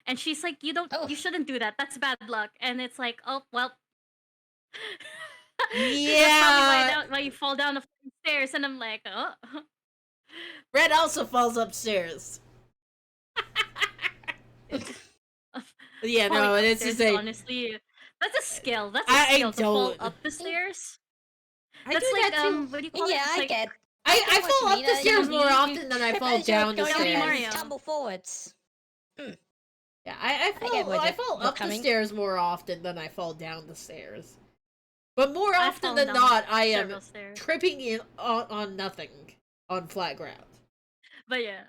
and she's like, Oh. you shouldn't do that. That's bad luck." And it's like, "Oh well." That's probably Yeah. why you fall down the stairs, and I'm like, "Oh." Red also falls upstairs. Yeah, no, Falling it's upstairs just is a. honestly, that's a skill. That's a I skill to fall don't- up the stairs. I That's do like that too. what do you call Yeah, it? It's I like, get. I get what fall you up mean, the stairs more you often than I trip fall as you're down the going Tell me, stairs. Mario. and tumble forwards. Yeah, I fall where I you're fall up the coming. stairs more often than I fall down the stairs. But more I've often fallen than down not, I am several stairs. tripping on nothing on flat ground. But yeah.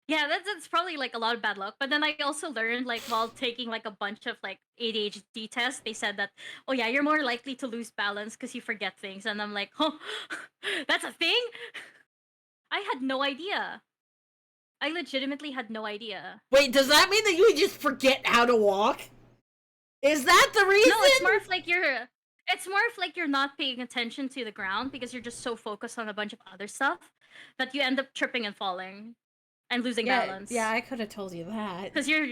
Yeah, that's probably like a lot of bad luck. But then I also learned like while taking like a bunch of like ADHD tests, they said that, oh yeah, you're more likely to lose balance because you forget things. And I'm like, oh, that's a thing? I had no idea. I legitimately had no idea. Wait, does that mean that you just forget how to walk? Is that the reason? No, it's more of like you're not paying attention to the ground because you're just so focused on a bunch of other stuff that you end up tripping and falling and losing balance. Yeah, I could have told you that. Because you're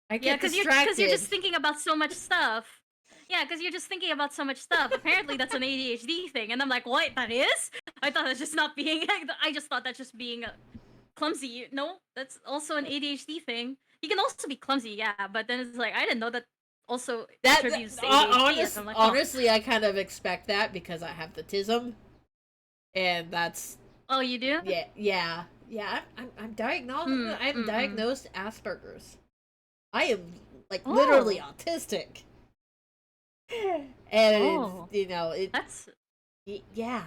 I get because distracted. you're just thinking about so much stuff. Yeah, because you're just thinking about so much stuff. Apparently, that's an ADHD thing, and I'm like, what? That is? I thought that's just not being. I just thought that's just being clumsy. No, that's also an ADHD thing. You can also be clumsy, yeah, but then it's like I didn't know that also attributes to ADHD. And I'm like, oh. Honestly, I kind of expect that because I have the tism, and that's Oh, you do? yeah. I'm diagnosed. I'm diagnosed Asperger's. I am like literally autistic, and it's, That's yeah.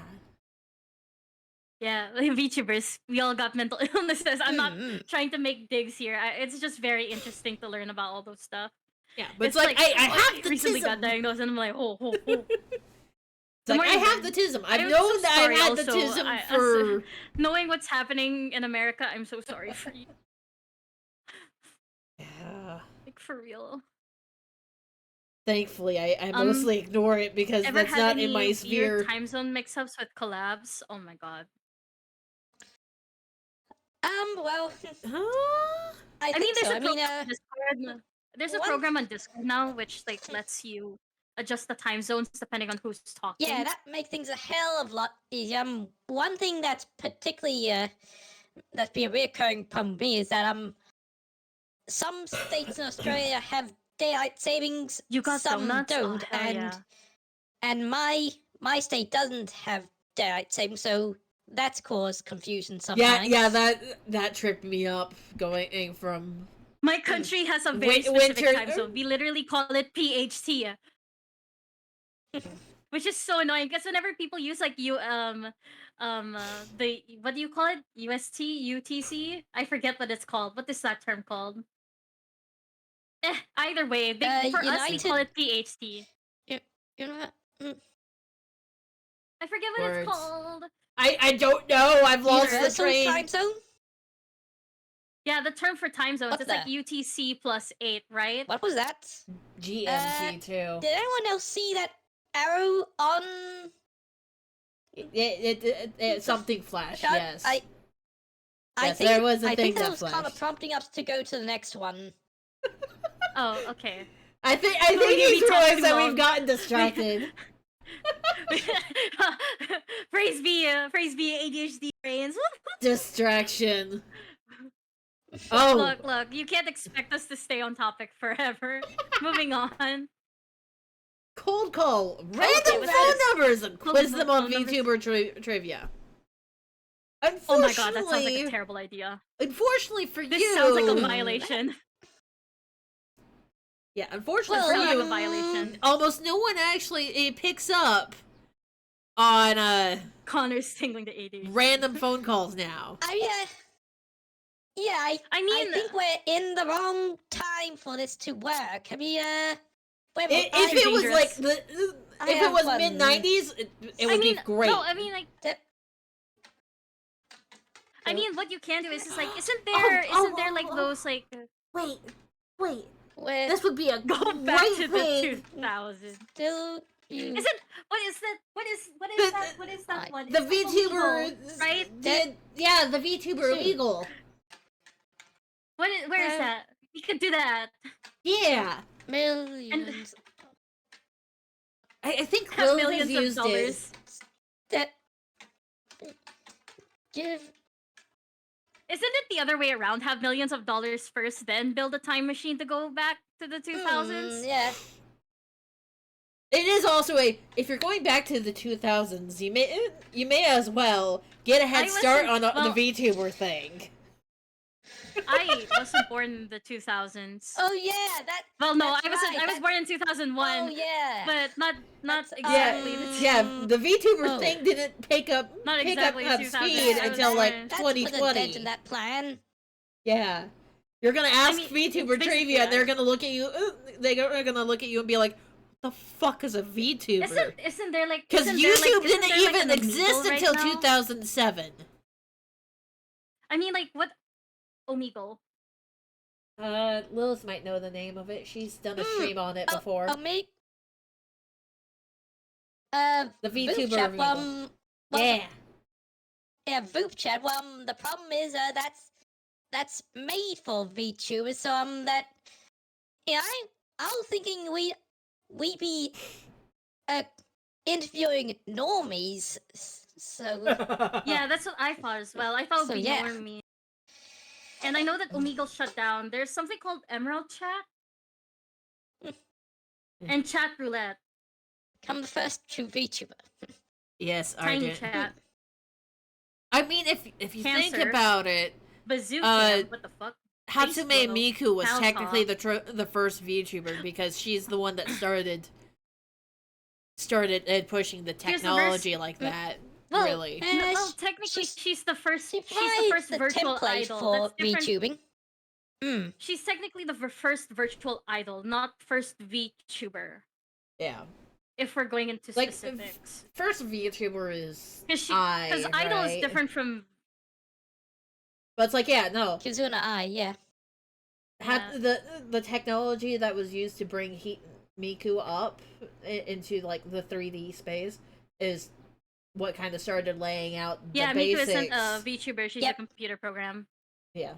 yeah. Like VTubers, we all got mental illnesses. I'm not trying to make digs here. It's just very interesting to learn about all those stuff. Yeah, but it's like I have the recently tism. got diagnosed, and I'm like, oh. It's like I have the tism. I've known that I've had the tism for knowing what's happening in America. I'm so sorry for you. Yeah. Like for real. Thankfully, I mostly ignore it because Ever that's had not any in my weird sphere. time zone mix-ups with collabs? Oh my god. Well, Huh? I mean, think so. there's I a mean, program on Discord. There's a one- program on Discord now which like lets you adjust the time zones depending on who's talking. yeah, that makes things a hell of a lot easier. One thing that's particularly that's been a recurring problem for me is that some states in Australia have daylight savings, You got some donuts? Oh, don't, hell yeah. and my state doesn't have daylight savings, so that's caused confusion sometimes. Yeah, that tripped me up going from My country has a very Winter- specific time zone. We literally call it PHT. Which is so annoying because whenever people use like the what do you call it? UST, UTC? I forget what it's called. What is that term called? Either way, for us we call it PHT. You know what? I forget what Words. it's called. I don't know. I've lost the Universal train. time zone? Yeah, the term for time zones. What's It's like that? UTC plus 8, right? What was that? GMT too. Did anyone else see that arrow on? It something flash. That- Yes. I Yes, think there was a I thing think that that was kind of flashed. prompting us to go to the next one. Oh, okay. I think we he's talked realized too that long. we've gotten distracted. praise be ADHD brains. Distraction. Oh, Look, you can't expect us to stay on topic forever. Moving on. cold call. Okay, Random what's phone this? numbers and quiz them on phone numbers. VTuber trivia. Oh my god, that sounds like a Unfortunately, terrible idea. unfortunately for This you, sounds like a violation. Yeah, unfortunately Well, for Sounds you, like a violation. almost no one actually picks up on Connor's tingling to ADHD. random phone calls now. I mean, think we're in the wrong time for this to work. I mean, If it was like dangerous. if it was one. mid-90s, it would be great. No, I mean, like, That- I mean, what you can do is just like, isn't Oh, there like those like Wait. Where This would be a go great back to the thing. 2000s? still you Isn't what is that? What is The- that? What is that one? The It's like VTuber, Omegle, right? the VTuber Eagle. Where is that? We could do that. Yeah, millions I think Have Lil has millions of used it. dollars. that give Isn't it the other way around? Have millions of dollars first, then build a time machine to go back to the 2000s? yeah. It is also if you're going back to the 2000s, you may as well get a head start on the VTuber thing. I wasn't born in the 2000s. Oh yeah, that. Well, no, that's I wasn't. right, I was born in 2001. Oh yeah. But not That's- exactly. Yeah, the VTuber Oh. thing didn't pick up Not exactly up 2000. speed I was until like born- That's put a dent 2020. in that plan. Yeah, you're gonna ask mean, VTuber it's trivia, and they're basically gonna look at you. They're gonna look at you and be like, "The fuck is a VTuber?" Isn't there like Because isn't there, YouTube like, isn't didn't there, like, even an exist Omegle right until now? 2007. I mean, like what Omegle? Lilith might know the name of it. She's done a stream on it Oh, before. Oh me. The Voop VTuber chat, Eagle. well, Yeah. Yeah, Voop chat. Well, the problem is that's made for VTubers. So that yeah, I was thinking we be interviewing normies. So Yeah, that's what I thought as well. I thought it So, would be yeah. normie. And I know that Omegle shut down. There's something called Emerald Chat and Chat Roulette. I'm the first true VTuber. Yes, Tiny Argent. Chat. I mean, if you think Cancer. about it, Bazooka. What the fuck? Hatsume Facebook, Miku was Paltalk. technically the first VTuber because she's the one that started pushing the Here's the technology like that. Well, really. eh, No, well, sh- technically, she's- she's the first. She She's the provides first the virtual template idol. for That's different. VTubing. Mm. She's technically the first virtual idol, not first VTuber. Yeah. If we're going into Like, specifics, First VTuber is because I, idol right? is different from. But it's like, yeah, no. Kizuna Eye, yeah. The technology that was used to bring Miku up into like the 3D space is what kind of started laying out the Yeah, Miku basics. isn't a VTuber. She's Yep. a computer program. Yeah.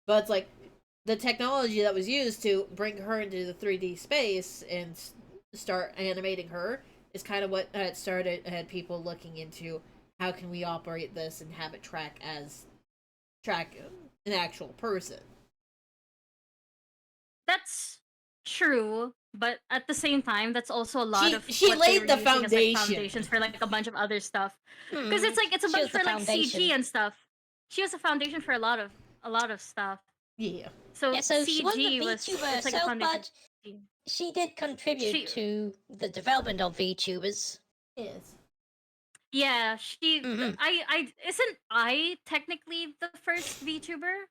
But it's like the technology that was used to bring her into the 3D space and start animating her is kind of what had people looking into how can we operate this and have it track an actual person. That's true, but at the same time, that's also a lot of she what they laid were the using as, like, foundation. foundations for like a bunch of other stuff. Because Hmm. it's like it's a She bunch was the for like foundation. CG and stuff. She was a foundation for a lot of stuff. Yeah. So, Yeah, so she was CG a was VTuber it's like a so foundation. much. She did contribute to the development of VTubers. Yes. Yeah, she. Mhm. I isn't I technically the first VTuber?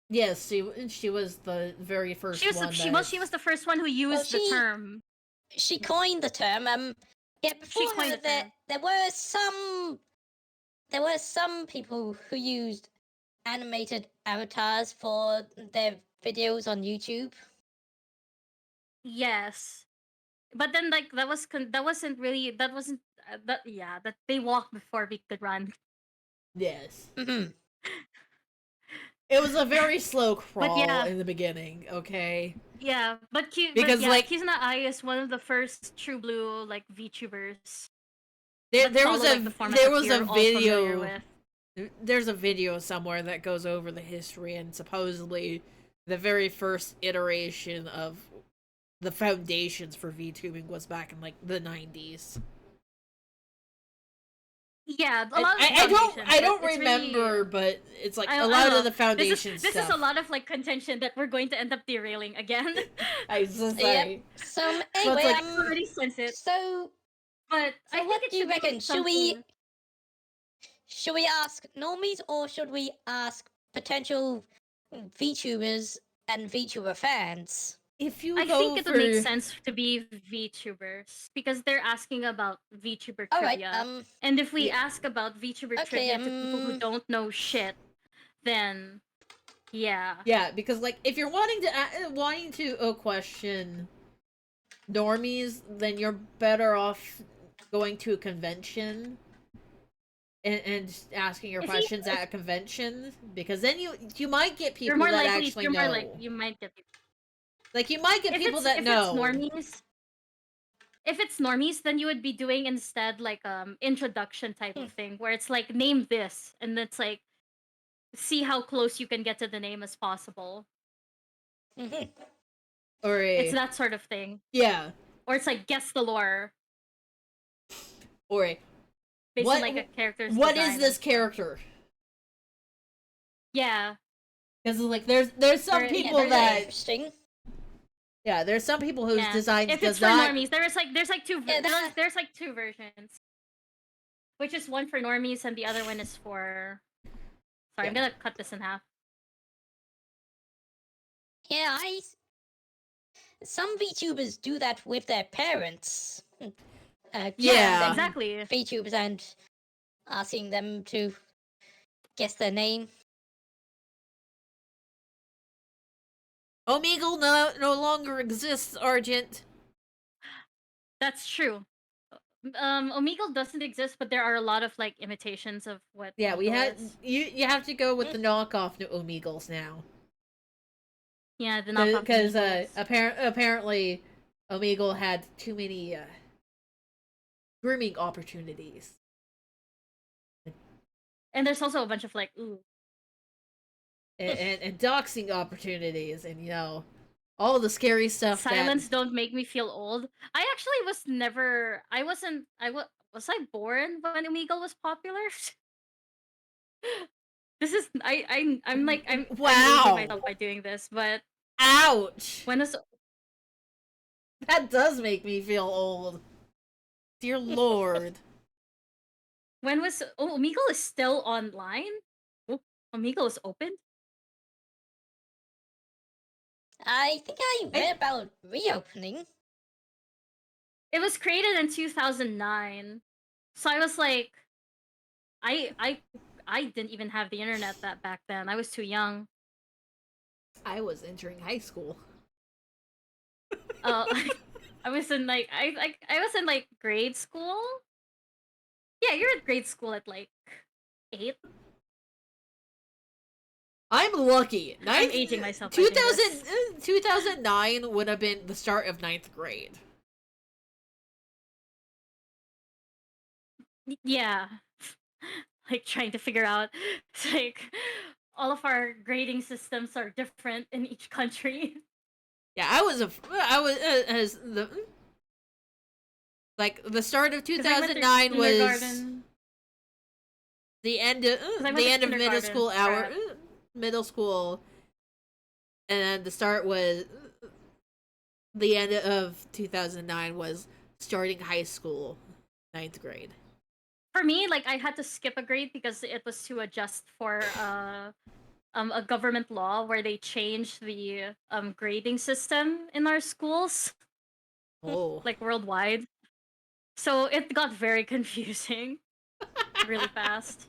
Yes, she was the very first She was one. she was the first one who used the she- term. She coined the term. Yeah, before coined her, the term. there were some people who used animated avatars for their videos on YouTube. Yes, but then like that wasn't that they walked before we could run. Yes. Mhm. It was a very slow crawl yeah. in the beginning, okay? Yeah, Because, like- Kizuna Ai is one of the first true blue like VTubers. There that was follow, like, the format that was we're a all familiar video with. there's a video somewhere that goes over the history and supposedly the very first iteration of the foundations for VTubing was back in like the 90s. Yeah, a lot of I foundations, don't it's remember, really- but it's like I a don't lot know. of the foundation This stuff. is a lot of like contention that we're going to end up derailing again. I was just saying. So it's anyway, like- I already sense it, so but I think what it do you should be, reckon? like, Should we ask normies or should we ask potential VTubers and VTuber fans? if you I go think it for would make sense to be VTubers because they're asking about VTuber All right. trivia. And if we Yeah. ask about VTuber Okay, trivia to people who don't know shit, then yeah. Yeah, because like if you're wanting to question normies, then you're better off going to a convention and asking your If you, questions at a convention, because then you might get you're people more that likely, actually you're more know. like you might get people. Like you might get people that If it's know. normies, if it's normies, then you would be doing instead like introduction type of thing where it's like name this and it's like see how close you can get to the name as possible. Mhm. Or It's a that sort of thing. yeah. Or it's like guess the lore Or a based on like a character's what design is and this stuff. character? Yeah. Because like there's some Or- people Yeah, that interesting. yeah, there's some people whose Yeah. designs If does it's for not normies, there's like two Yeah, that- there's like two versions. Which is one for normies and the other one is for sorry, I'm Yeah. gonna cut this in half. Yeah, some VTubers do that with their parents. Yeah. Exactly. VTubers and asking them to guess their name. Omegle no longer exists, Argent. That's true. Omegle doesn't exist, but there are a lot of like imitations of what. Yeah, we Omegle had is. you have to go with the knockoff Omegles now. Yeah, the knockoff. Because Omegles. apparently Omegle had too many grooming opportunities. And there's also a bunch of like ooh. And doxing opportunities, and all the scary stuff. Silence don't make me feel old. I actually was never. I wasn't. Was I born when Omegle was popular? This is I'm like I'm Wow. aging myself by doing this, but Ouch! when was That does make me feel old. Dear Lord. when was Omegle is still online? Oh, Omegle is open. I think I read about reopening. It was created in 2009, so I was like, I didn't even have the internet that back then. I was too young. I was entering high school. I was in like I was in like grade school. Yeah, you're in grade school at like 8. I'm lucky. I'm aging myself. by doing this. 2009 would have been the start of 9th grade. Yeah. Like trying to figure out like all of our grading systems are different in each country. Yeah, I was as the like the start of 2009 was the end of middle school middle school, and then the start was the end of 2009 was starting high school, 9th grade. For me, like I had to skip a grade because it was to adjust for a government law where they changed the grading system in our schools. Oh. Like worldwide. So it got very confusing really fast.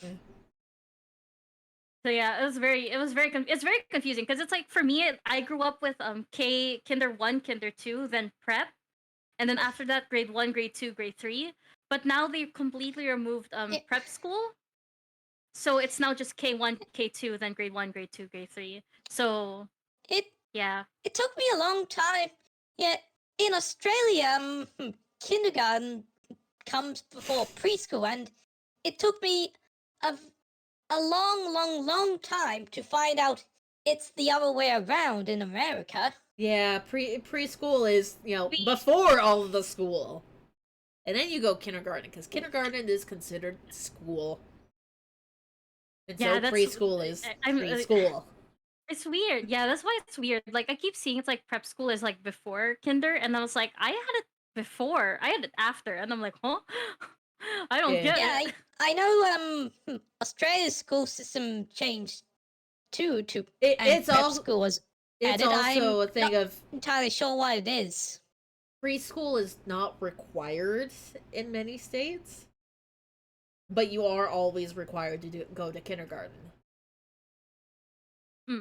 Yeah. So yeah, it's very confusing because it's like for me I grew up with kinder 1, kinder 2, then prep. And then after that grade 1, grade 2, grade 3. But now they completely removed prep school. So it's now just K1, K2, then grade 1, grade 2, grade 3. So yeah. It took me a long time. Yeah, in Australia, kindergarten comes before preschool, and it took me a long time to find out it's the other way around in America. Yeah, preschool is before all of the school, and then you go kindergarten because kindergarten is considered school, and so preschool is preschool. It's weird. Yeah, that's why it's weird. Like I keep seeing it's like prep school is like before kinder, and I was like, I had it before, I had it after, and I'm like, huh? I don't get it. I know. Australia's school system changed too. It's prep all school was It's added. also a I'm thing not of entirely sure what it is. preschool is not required in many states, but you are always required to go to kindergarten. Hmm.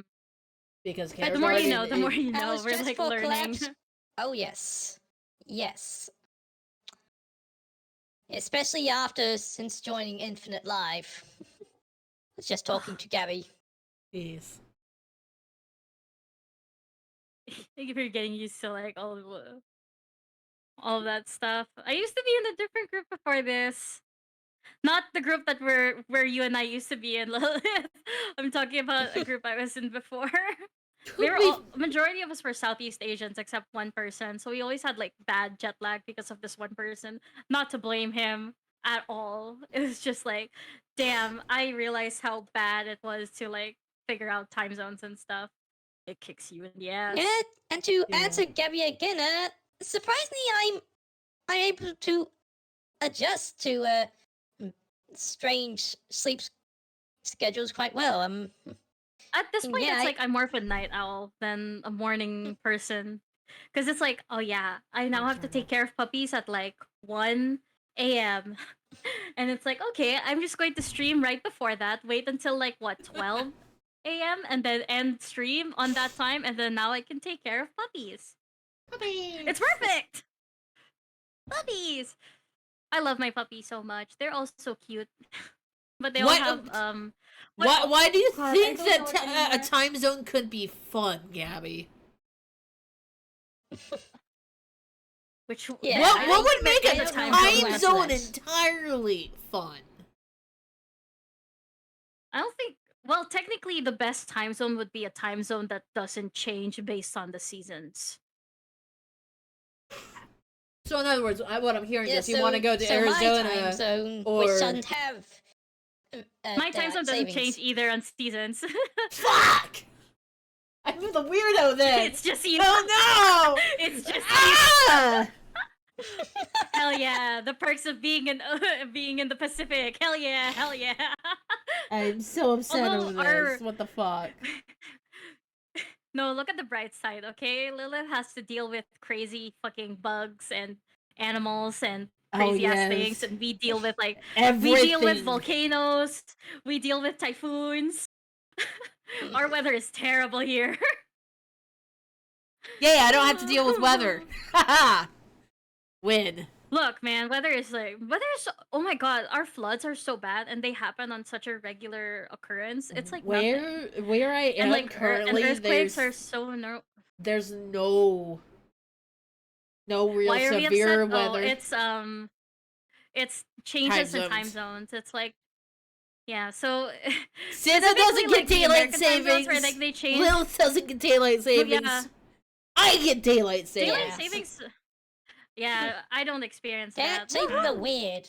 Because But The more you know, kindergarten the more is, you That know. was We're just like for learning. collapse. Oh yes, yes. Especially since joining Infinite Live. I was just talking to Gabby. is Thank you for getting used to like all of that stuff. I used to be in a different group before this. Not the group that where you and I used to be in, Lilith. I'm talking about a group I was in before. We were all majority of us were Southeast Asians except one person, so we always had like bad jet lag because of this one person. Not to blame him at all. It was just like, damn, I realized how bad it was to like figure out time zones and stuff. It kicks you in the ass. Yeah, and to Yeah. answer Gabby again, surprisingly, I'm able to adjust to strange sleep schedules quite well. At this point, Yeah, it's like I'm more of a night owl than a morning person. Because it's like, oh yeah, I now have to take care of puppies at like 1 a.m. And it's like, okay, I'm just going to stream right before that, wait until like what, 12 a.m. and then end stream on that time, and then now I can take care of puppies. It's perfect! Puppies! I love my puppies so much. They're all so cute. But they all What- have Why do you God, I think don't know that it a anymore. time zone could be fun, Gabby? which Yeah, What would I make a don't know time how to answer zone that. entirely fun? I don't think. Well, technically, the best time zone would be a time zone that doesn't change based on the seasons. So in other words, what I'm hearing Yeah, is you want to go to so Arizona, my time zone, or which doesn't have My time zone daylight doesn't change savings. either on seasons. fuck! I'm the weirdo then. It's just you. Oh no! It's just you. Ah! Hell yeah! The perks of being in being in the Pacific. Hell yeah! Hell yeah! I'm so upset Although over our- this. What the fuck? No, look at the bright side, okay? Lilith has to deal with crazy fucking bugs and animals and crazy ass things, and we deal with like we deal with Everything. volcanoes, we deal with typhoons. Our weather is terrible here. Yeah, I don't have to deal with weather. Haha. Win. Look, man, weather is oh my god, our floods are so bad and they happen on such a regular occurrence. It's like nothing. Where I am And like currently, and earthquakes are there's so there's no real Why are we severe upset? weather. Oh, it's changes in time zones. zones. It's like yeah, so Santa specifically, doesn't get like, the daylight American time zones savings. where like they change Lilith doesn't get daylight savings. yeah. I get daylight savings. Daylight savings. Yeah, I don't experience that. That's even weird.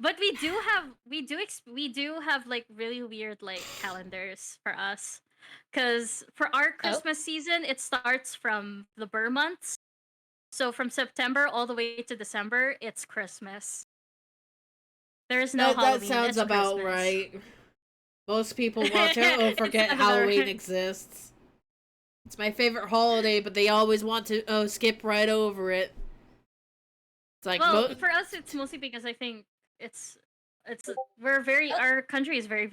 But we do have like really weird like calendars for us. Cuz for our Christmas season, it starts from the Burr months. So from September all the way to December, it's Christmas. There is no That Halloween. sounds it's about Christmas. right. Most people want to forget It's Halloween another- exists. It's my favorite holiday, but they always want to skip right over it. It's like Well, for us, it's mostly because I think we're very our country is very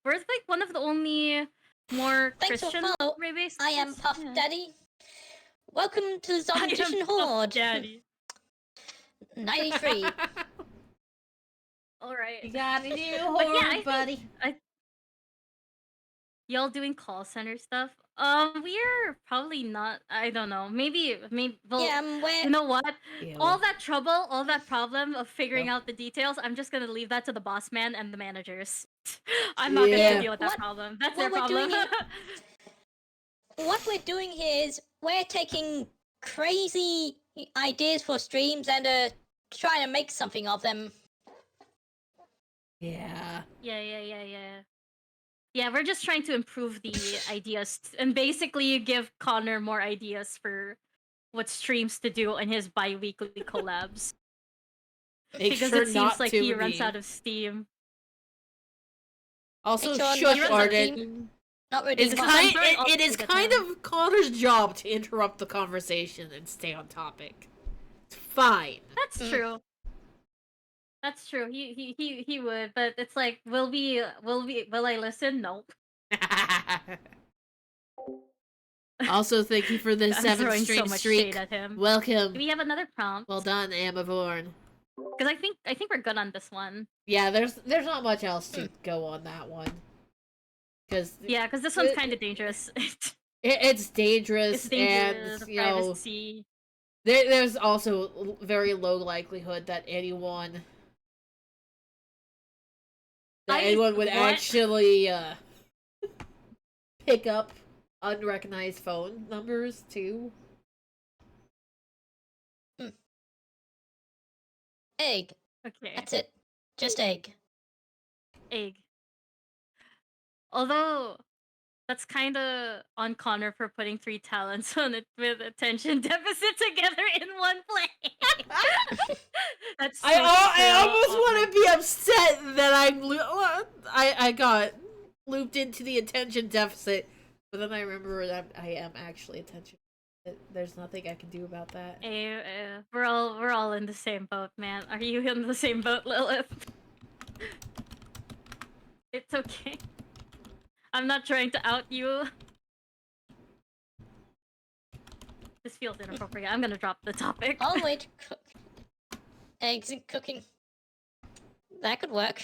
we're like one of the only more Thanks for Christian follow. maybe. I am Puff Yeah. Daddy. Welcome to the I am Zombie Puff Horde. Daddy. 93. All right. You got a new But horror, yeah, I buddy. think y'all doing call center stuff. We're probably not. I don't know. Maybe. Well, Yeah, you know what? Ew. All that trouble, all that problem of figuring out the details, I'm just gonna leave that to the boss man and the managers. I'm not Yeah. gonna deal with that What- problem. That's what their we're doing problem. what we're doing here is we're taking crazy ideas for streams and trying to make something of them. Yeah. Yeah. Yeah, we're just trying to improve the ideas and basically give Connor more ideas for what streams to do in his bi-weekly collabs. Make Because sure it seems not like to he runs be. out of steam. Also, Make sure shush, not to Arden. Not really. It's fun. kind. very It is opposite kind him. of Connor's job to interrupt the conversation and stay on topic. It's fine. That's true. That's true. He would, but it's like, will I listen? No. Also, thank you for the I'm 7th throwing so stream much streak. shade at him. Welcome. Do we have another prompt? Well done, Amavorn. Because I think we're good on this one. Yeah, there's not much else to go on that one. Because Because this one's kind of dangerous. it's dangerous. It's dangerous. And you know, Privacy. there's also very low likelihood that anyone would actually pick up unrecognized phone numbers too. Egg. Okay. That's it. Just egg. Egg. Although that's kind of on Connor for putting 3 talents on it with attention deficit together in one play. That's so I almost true. want to be upset that I got looped into the attention deficit, but then I remember that I am actually attention. There's nothing I can do about that. We're all in the same boat, man. Are you in the same boat, Lilith? It's okay. I'm not trying to out you. This feels inappropriate. I'm gonna drop the topic. I'll wait to cook. Eggs and cooking. That could work.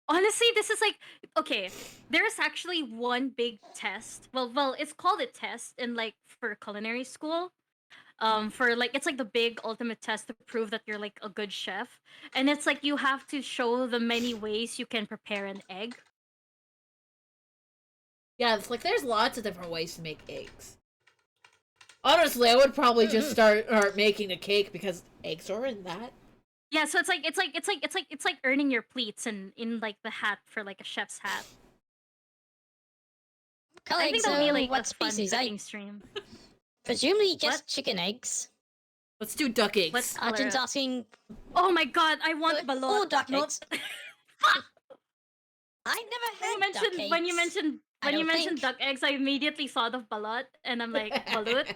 Honestly, this is like, okay, there's actually one big test. Well, it's called a test in like for culinary school. For like it's like the big ultimate test to prove that you're like a good chef. And it's like you have to show the many ways you can prepare an egg. Yeah, it's like there's lots of different ways to make eggs. Honestly, I would probably just start making a cake because eggs are in that. Yeah, so it's like earning your pleats and in like the hat for like a chef's hat. I think that'll be like what a fun species? cooking stream. Presumably just What? chicken eggs. Let's do duck eggs. Let's color Arjun's it. asking Oh my god, I want for balot. duck Nope. eggs. I never had When duck eggs. you mentioned I don't mentioned think. duck eggs, I immediately thought of balut, and I'm like balut.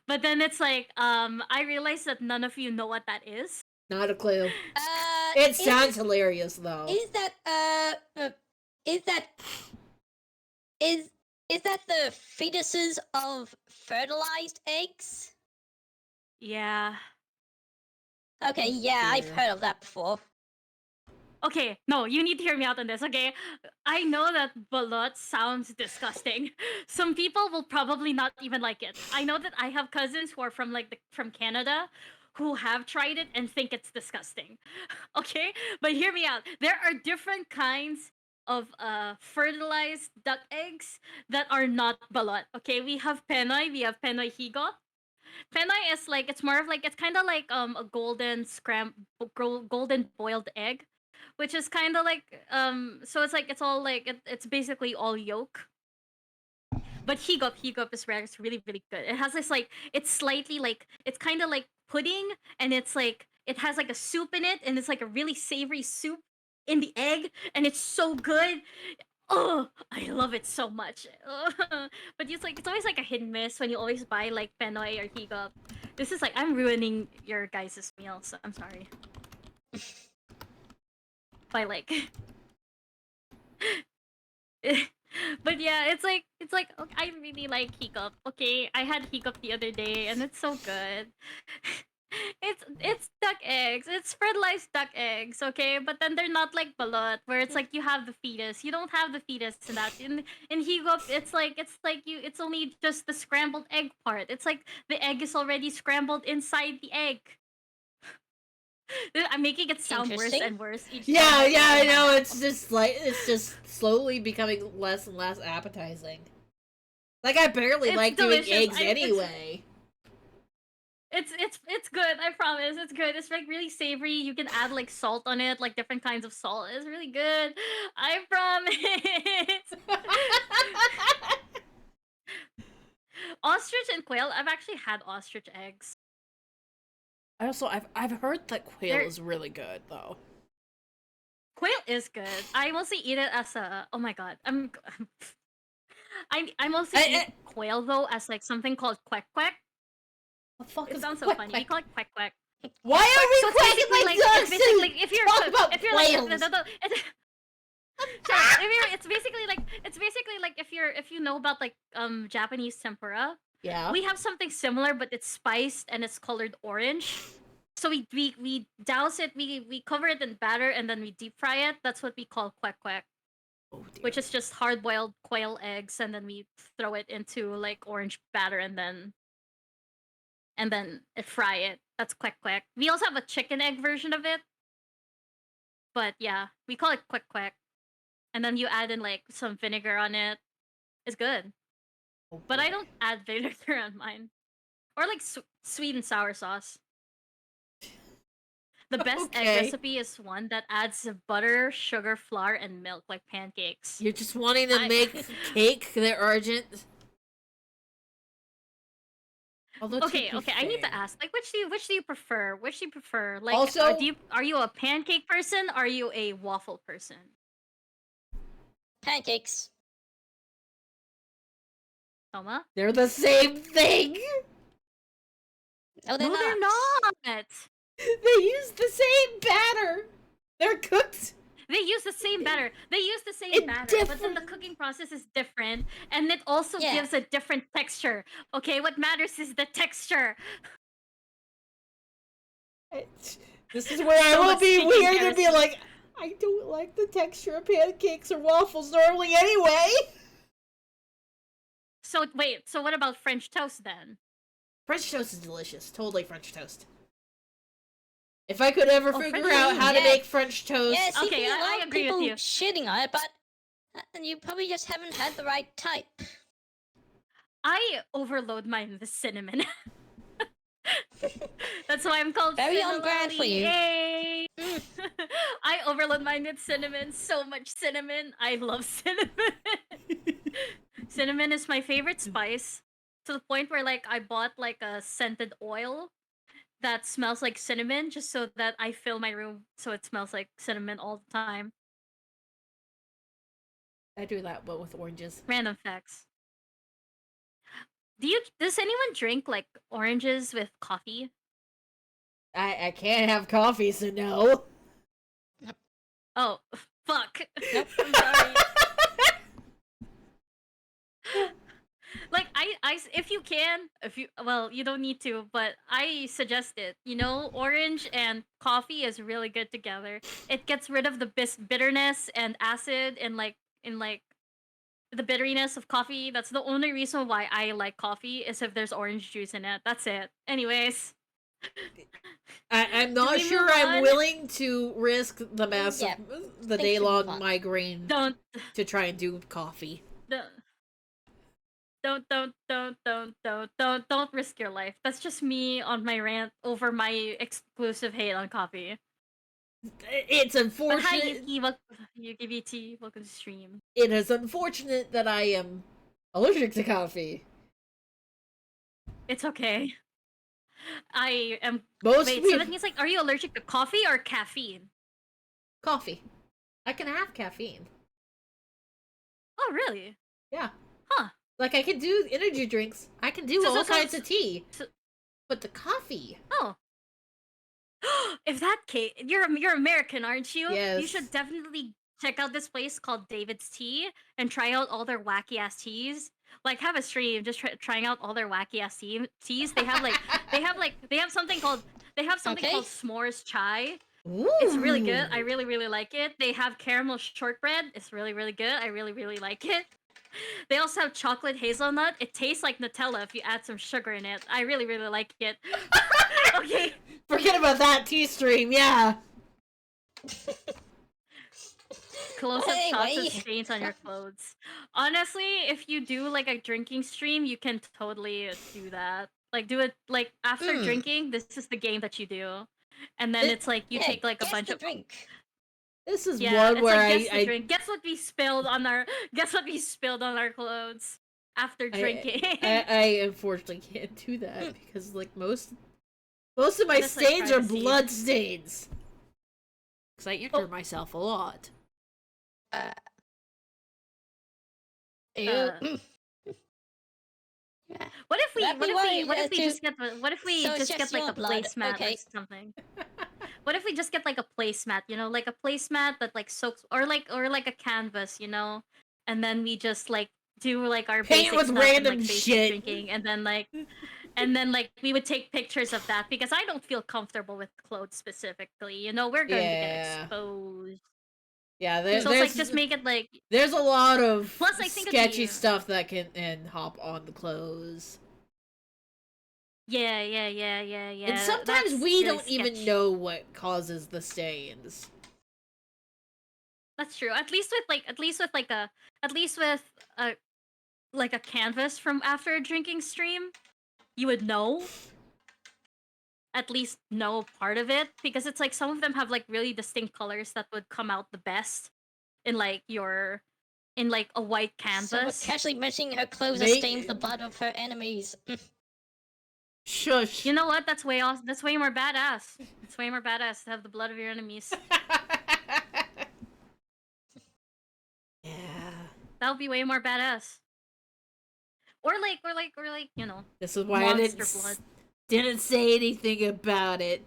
But then it's like I realized that none of you know what that is. Not a clue. It It sounds hilarious though. Is that the fetuses of fertilized eggs? Yeah. Okay, yeah, I've Yeah. heard of that before. Okay, no, you need to hear me out on this, okay? I know that balut sounds disgusting. Some people will probably not even like it. I know that I have cousins who are from from Canada who have tried it and think it's disgusting. Okay? But hear me out. There are different kinds of fertilized duck eggs that are not balut. Okay? We have Penoy, we have Penoy Higo. Penoy is like it's more of like it's kind of like a golden boiled egg, which is kind of like so it's like it's all like it's basically all yolk. But higup is rare. It's really really good. It has this like it's slightly like it's kind of like pudding, and it's like it has like a soup in it, and it's like a really savory soup in the egg, and it's so good. Oh, I love it so much. But it's always like a hit and miss when you always buy like Penoy or higup. This is like I'm ruining your guys' meal, so I'm sorry. By like but yeah, it's like okay, I really like hiccup. Okay, I had hiccup the other day and it's so good. It's duck eggs. It's fertilized duck eggs, okay? But then they're not like balut where it's like you have the fetus. You don't have the fetus in that. In hiccup, it's like it's only just the scrambled egg part. It's like the egg is already scrambled inside the egg. I'm making it sound worse Interesting. and worse each Yeah, time. yeah, I know. It's just slowly becoming less and less appetizing. Like I barely It's like delicious. doing eggs It's- anyway. It's good. I promise. It's good. It's like really savory. You can add like salt on it, like different kinds of salt. It's really good. I promise. Ostrich and quail. I've actually had ostrich eggs. I've heard that quail is really good though. Quail is good. I mostly eat it as a. Oh my god, I mostly eat quail though as like something called quack quack. The fuck It is sounds so quack funny. quack? We call it quack quack. Why are we So it's quacking basically like like ducks? it's basically like if you're Talk about if you're quails. like it's basically like if you know about like Japanese tempura. Yeah. We have something similar, but it's spiced and it's colored orange. So we douse it, we cover it in batter, and then we deep fry it. That's what we call quack quack, Oh, dear. which is just hard boiled quail eggs, and then we throw it into like orange batter, and then fry it. That's quack quack. We also have a chicken egg version of it, but yeah, we call it quack quack. And then you add in like some vinegar on it. It's good, Oh, but I boy. don't add vinegar on mine, or like sweet and sour sauce. The best egg Okay. recipe is one that adds butter, sugar, flour, and milk like pancakes. You're just wanting to make cake that urgent. Although, Okay, I need to ask, like, which do you prefer? Which do you prefer? Like, Also- are you a pancake person? Or are you a waffle person? Pancakes. Toma? They're the same thing. No, they're No, not. they're not. They use the same batter. They're cooked. They use the same batter. They use the same It's batter, but then the different. cooking process is different, and it also Yeah. gives a different texture. Okay, what matters is the texture. This is where I So will much be speaking weird and be heresy. like, I don't like the texture of pancakes or waffles normally anyway. So wait, so what about French toast then? French toast is delicious. Totally French toast. If I could ever Oh, figure French out toast, how to yeah. make French toast, Yeah, see, Okay, a I lot of agree with people you. shitting on it, but you probably just haven't had the right type. I overload mine with cinnamon. That's why I'm called Very on brand for you. Yay! I overload mine with cinnamon. So much cinnamon. I love cinnamon. Cinnamon is my favorite spice. To the point where like I bought like a scented oil that smells like cinnamon just so that I fill my room so it smells like cinnamon all the time. I do that, but with oranges. Random facts. Does anyone drink like oranges with coffee? I can't have coffee, so no. Oh, fuck. Nope. I'm sorry. Like if you can, well, you don't need to, but I suggest it. You know, orange and coffee is really good together. It gets rid of the bitterness and acid and like the bitteriness of coffee. That's the only reason why I like coffee is if there's orange juice in it. That's it. Anyways, I'm not we sure move I'm on? willing to risk the massive, Yeah, the think we should day-long move on. migraine don't to try and do coffee. don't risk your life. That's just me on my rant over my exclusive hate on coffee. It's But hi unfortunate. Yuki BT, welcome to stream. It is unfortunate that I am allergic to coffee. It's okay. I am. Most Wait, so people, that means like, are you allergic to coffee or caffeine? coffee. I can have caffeine. Oh, really? Yeah. Huh. Like I can do energy drinks. I can do all kinds of tea. so- But the coffee. Oh. If that case, you're American, aren't you? You Yes. should definitely check out this place called David's Tea and try out all their wacky ass teas. Like have a stream just trying out all their wacky ass teas. They have something called Okay. called s'mores chai. Ooh. It's really good. I really, really like it. They have caramel shortbread. It's really, really good. I really, really like it. They also have chocolate hazelnut. It tastes like Nutella if you add some sugar in it. I really, really like it. Okay. Forget about that tea stream, yeah. Close-up shots Anyway. of stains on your clothes. Honestly, if you do like a drinking stream, you can totally do that. Like do it like after drinking. This is the game that you do, and then it's like you Yeah, take like a guess bunch the of drink. This is yeah. one It's where like guess the I drink. Guess what we spilled on our clothes after drinking. I unfortunately can't do that because like most of my Just, like, stains are privacy. blood stains. Because I injure myself a lot. Ew. Uh, What if we just get So it's just like your a blood, placemat okay. or something? What if we just get like a placemat, like a placemat that like soaks, or like a canvas, and then we just like do like our Paint basic with stuff and random like basic shit. drinking, and then like we would take pictures of that, because I don't feel comfortable with clothes specifically. We're going to get exposed. Yeah, So it's like just make it like. there's a lot of Plus, I think sketchy stuff that can hop on the clothes. Yeah. And sometimes That's we really don't even sketch. know what causes the stains. That's true. At least with a like a canvas from after a drinking stream, you would know. At least know part of it, because it's like some of them have like really distinct colors that would come out the best in like a white Someone canvas. casually mentioning her clothes are stained with the blood of her enemies. Shush. You know what? That's way awesome. That's way more badass. It's way more badass to have the blood of your enemies. Yeah. That would be way more badass. Or like, This is why monster blood. didn't say anything about it.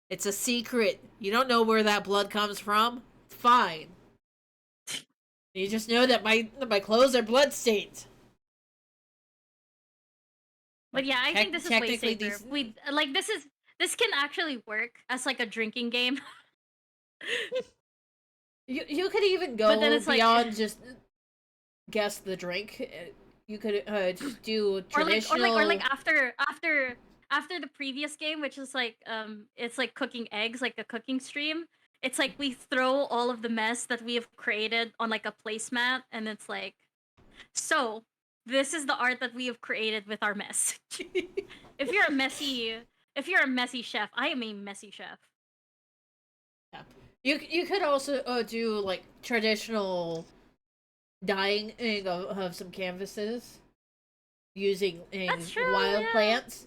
It's a secret. You don't know where that blood comes from. It's fine. You just know that my clothes are bloodstained. But yeah, I think this is way Technically, safer. This can actually work as like a drinking game. You could even go But then it's beyond just guess the drink. You could just do traditional. or like after the previous game, which is like it's like cooking eggs, like a cooking stream. It's like we throw all of the mess that we have created on like a placemat, and it's like, so this is the art that we have created with our mess. if you're a messy chef, I am a messy chef. Yeah. You could also do like traditional dyeing of some canvases using wild plants,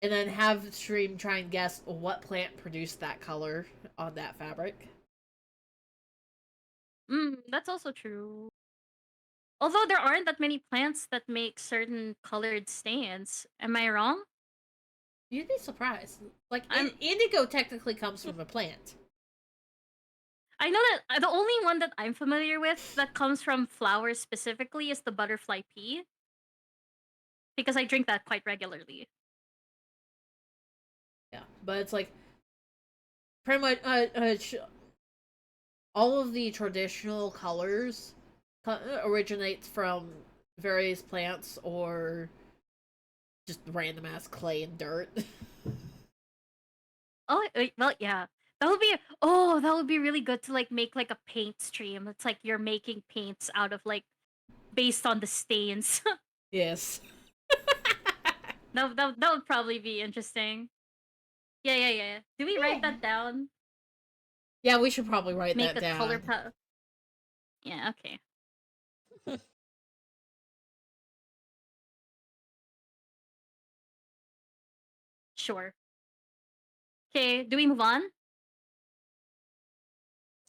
and then have the stream try and guess what plant produced that color on that fabric. That's also true. Although there aren't that many plants that make certain colored stains. Am I wrong? You'd be surprised. Like, indigo technically comes from a plant. I know that the only one that I'm familiar with that comes from flowers specifically is the butterfly pea. Because I drink that quite regularly. Yeah, but it's like pretty much all of the traditional colors originates from various plants or just random ass clay and dirt. Oh, well, yeah. That would be really good to like make like a paint stream. It's like you're making paints out of like based on the stains. Yes. that would probably be interesting. Yeah. Do we write that down? Yeah, we should probably write Make that a down. color palette. Yeah, okay. Sure. Okay, do we move on?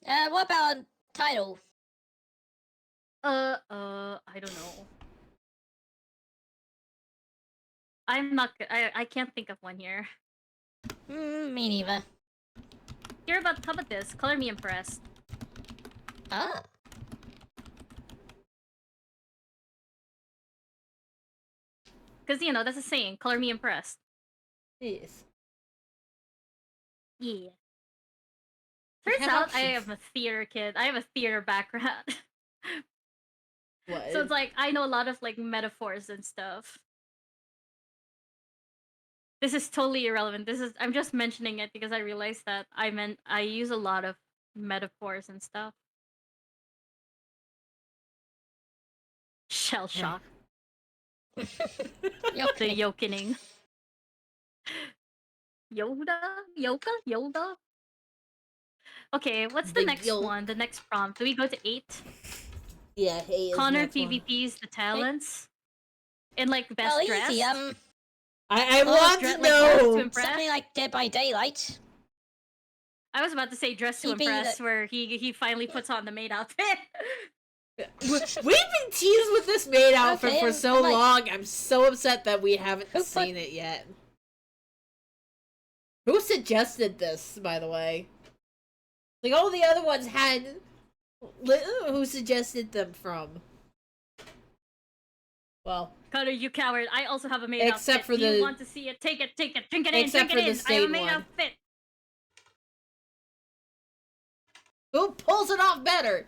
What about title? I don't know. I'm not. I can't think of one here. Me neither. How about this? Color me impressed. Ah. Because that's a saying. Color me impressed. Yes. Yeah. Turns out I am a theater kid. I have a theater background. What? So it's like I know a lot of like metaphors and stuff. This is totally irrelevant. I'm just mentioning it because I realized that I use a lot of metaphors and stuff. Shell shock. The yokening. Yoda? Okay, what's the next one? The next prompt. Do we go to 8? Yeah, hey. Connor PvP's the talents. In like best dress. Easy. I want to know something like Dead by Daylight. I was about to say dress to He be impress, the- where he finally puts on the maid outfit. We've been teased with this maid outfit Okay, for I'm so like- long. I'm so upset that we haven't Who put- seen it yet. Who suggested this, by the way? Like, all the other ones had... Who suggested them from? Well... Cutter, you coward. I also have a maid Except outfit. for Do you the- want to see it? Take it, drink it in, Except drink for it the in. I have a state maid one. outfit. Who pulls it off better?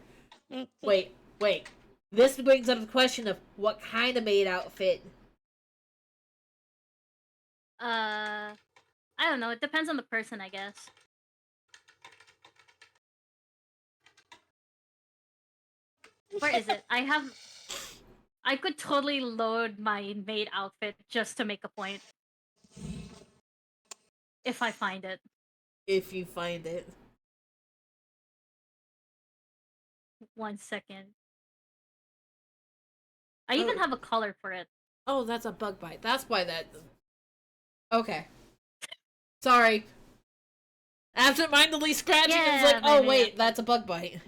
Wait. This brings up the question of what kind of maid outfit. I don't know. It depends on the person, I guess. Where is it? I could totally load my maid outfit just to make a point. If I find it. If you find it. 1 second. I even Oh. have a color for it. Oh, that's a bug bite. That's why that... Okay. Sorry. Absent-mindedly scratching and it's like, Yeah, oh maybe, wait, yeah. that's a bug bite.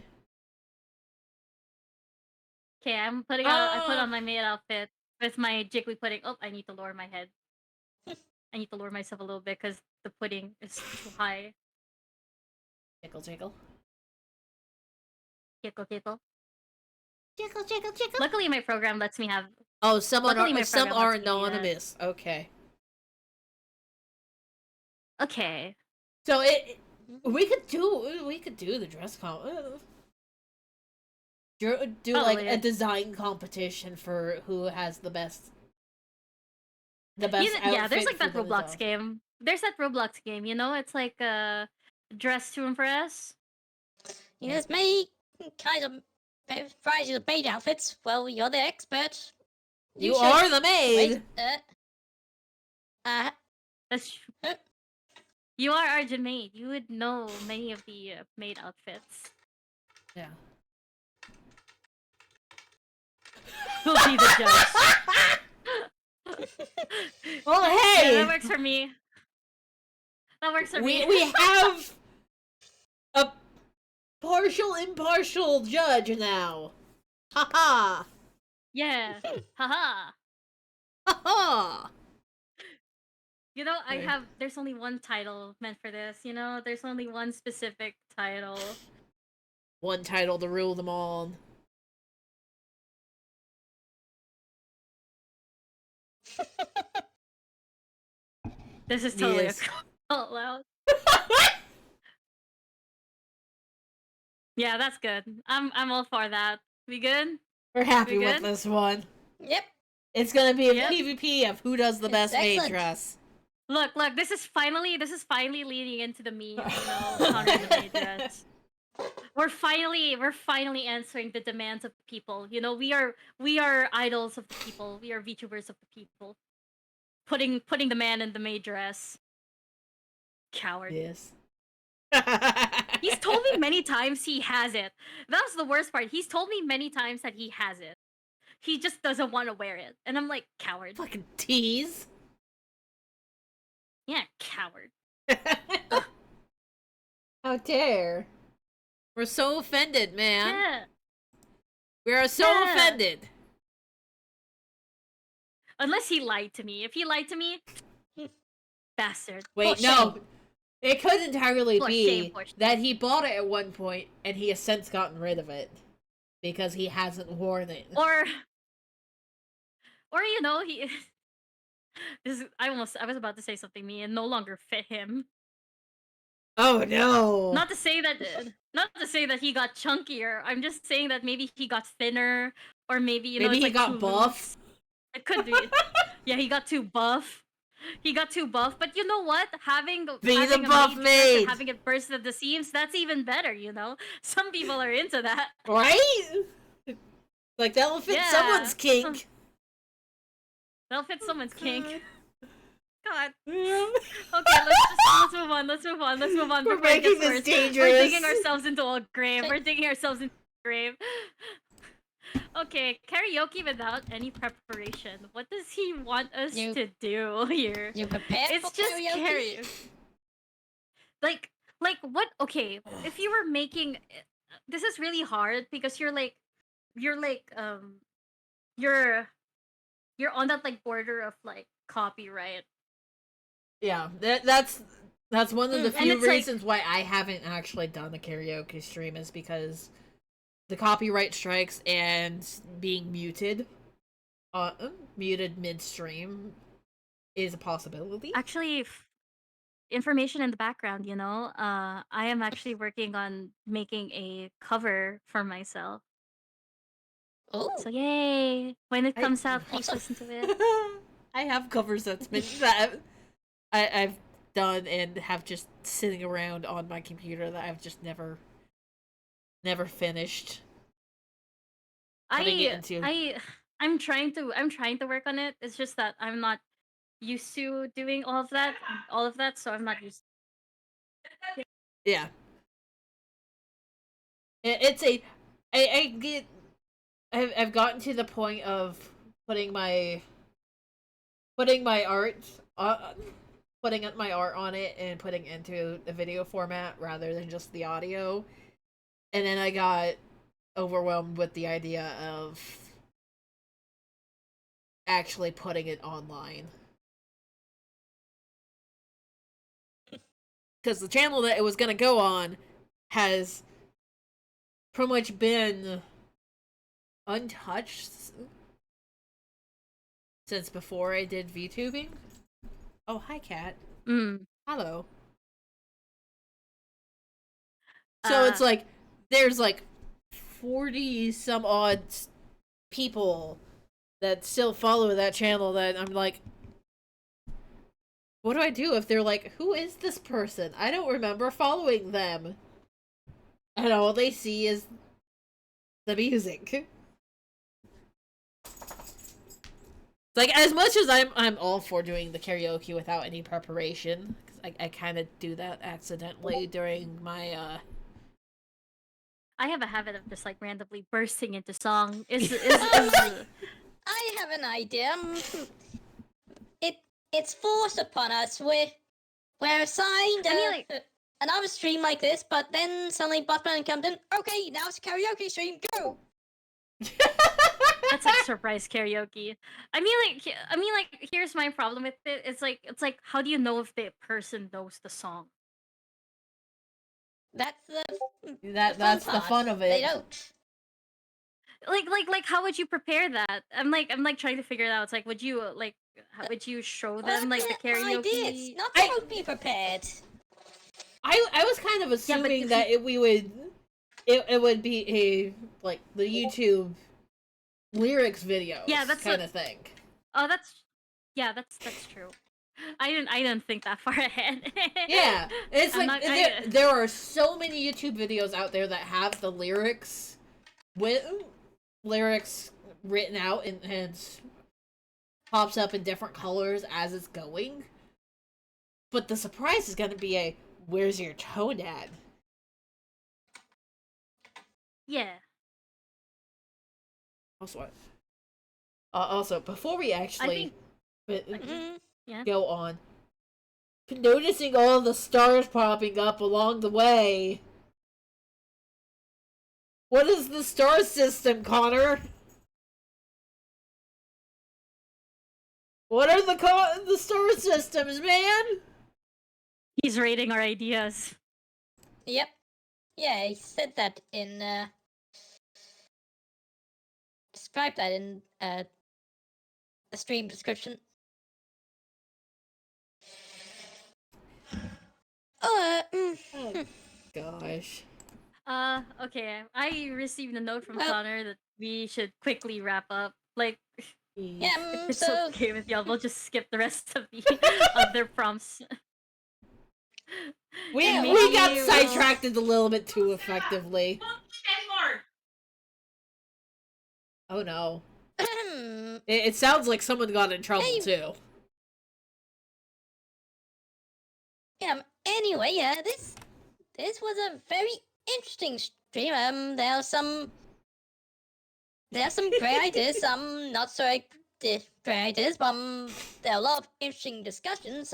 Okay, I'm putting on. I put on my maid outfit with my jiggly pudding. Oh, I need to lower my head. I need to lower myself a little bit because the pudding is too high. Tickle, tickle. Tickle, tickle. Tickle, tickle, tickle. Luckily, my program lets me have. Oh, some Luckily, my some program are lets me do that. anonymous. Okay. Okay. So we could do the dress comp. Do like Probably. a design competition for who has the best. The best Yeah, there's outfit like that for Roblox themselves. game. There's that Roblox game. You know, it's like dress to impress. You just make kind of varieties of maid outfits. Well, you're the expert. You should- are the maid. Wait, That's true. You are Arjun maid. You would know many of the maid outfits. Yeah. Who'll be the judge? Well, Yeah, hey, that works for me. That works for me. we have a impartial judge now. Ha ha. Yeah. Haha. Ha ha. You know, Right. there's only one title meant for this, you know? There's only one specific title. One title to rule them all. This is totally Yes. a call out. Yeah, that's good. I'm all for that. We good? We're happy We with good? this one. yep. It's gonna be a Yep. PvP of who does the It's best maid excellent. dress. Look, this is finally leading into the meme, you know, countering the maid dress. We're finally answering the demands of the people. You know, we are idols of the people. We are VTubers of the people. Putting the man in the maid dress. Coward. Yes. He's told me many times he has it. That's the worst part. He's told me many times that he has it. He just doesn't want to wear it. And I'm like, coward. Fucking tease. Yeah, coward. How dare. We're so offended, man. Yeah. We are so Yeah. offended. Unless he lied to me. If he lied to me, bastard. Wait, For no. shame. It could entirely For be shame, for shame. that he bought it at one point and he has since gotten rid of it because he hasn't worn it. Or you know, he I was about to say something mean and no longer fit him. Oh no! Not to say that he got chunkier. I'm just saying that maybe he got thinner, or maybe you know Maybe it's he like got too buff. loose. It could be. Yeah, he got too buff. He got too buff. But you know what? Having Be having the a buff maid dress maid. and having it burst at the seams, that's even better. You know, some people are into that. Right? Like that'll fit Yeah. someone's kink. They'll fit someone's kink. God. Yeah. Okay, let's move on. Let's move on. We're before it making gets this worse. dangerous. We're digging ourselves into a grave. We're digging ourselves into a grave. Okay, karaoke without any preparation. What does he want us You- to do here? You prepared It's for just karaoke? karaoke. Like, like what? Okay, if you were making, this is really hard because you're like you're you're on that like border of like copyright. Yeah, that's one of the Mm. And few it's like, reasons why I haven't actually done a karaoke stream is because the copyright strikes and being muted midstream is a possibility. actually, information in the background, I am actually working on making a cover for myself. Oh, So yay! When it I comes out, please awesome. listen to it. I have covers that I've done and have just sitting around on my computer that I've just never finished putting it I into. I I'm trying to work on it. It's just that I'm not used to doing all of that, so I'm not used. Yeah, it's a I get I've gotten to the point of putting my putting my art uh, putting my art on it and putting it into the video format rather than just the audio. And then I got overwhelmed with the idea of actually putting it online. Because the channel that it was going to go on has pretty much been untouched since before I did VTubing. Oh, hi, Kat. Mm. Hello. So it's Uh, like, there's like 40 some odd people that still follow that channel that I'm like, what do I do if they're like, who is this person? I don't remember following them. And all they see is the music. Like, as much as I'm all for doing the karaoke without any preparation, because I kind of do that accidentally during my I have a habit of just like randomly bursting into song. Is I have an idea. It's forced upon us. We're assigned I mean, like, another stream like this, but then suddenly Buttman comes in. Okay, now it's a karaoke stream. Go. that's like surprise karaoke. I mean, like, here's my problem with it. It's like, how do you know if the person knows the song? That's the that's fun the part. fun of They it. don't. Like, how would you prepare that? I'm like trying to figure it out. It's like, would you how would you show Well, them like the that's my idea. It's karaoke? not I- supposed to be prepared. I was kind of Yeah, but assuming if that you, it would be a like the YouTube lyrics videos Yeah, that's kind what. of thing. Oh, that's true. I didn't think that far ahead. Yeah, it's I'm like not. I there are so many YouTube videos out there that have the lyrics with lyrics written out and pops up in different colors as it's going. But the surprise is going to be a where's your tone at? Yeah. Also, also before we I actually think. Mm, Yeah. go on, noticing all the stars popping up along the way. What is the star system, Connor? What are the star systems, man? He's rating our ideas. yep. Yeah, I said that in describe that in the stream description. Oh, Oh gosh. Okay. I received a note from well, Connor that we should quickly wrap up. Like, yeah. if it's So okay with y'all, we'll just skip the rest of the other prompts. We Yeah, we got maybe sidetracked a little bit too effectively. Oh no. It sounds like someone got in trouble Hey. too. yeah. Anyway, yeah. This was a very interesting stream. There are some great ideas. Some not so great ideas. But there are a lot of interesting discussions.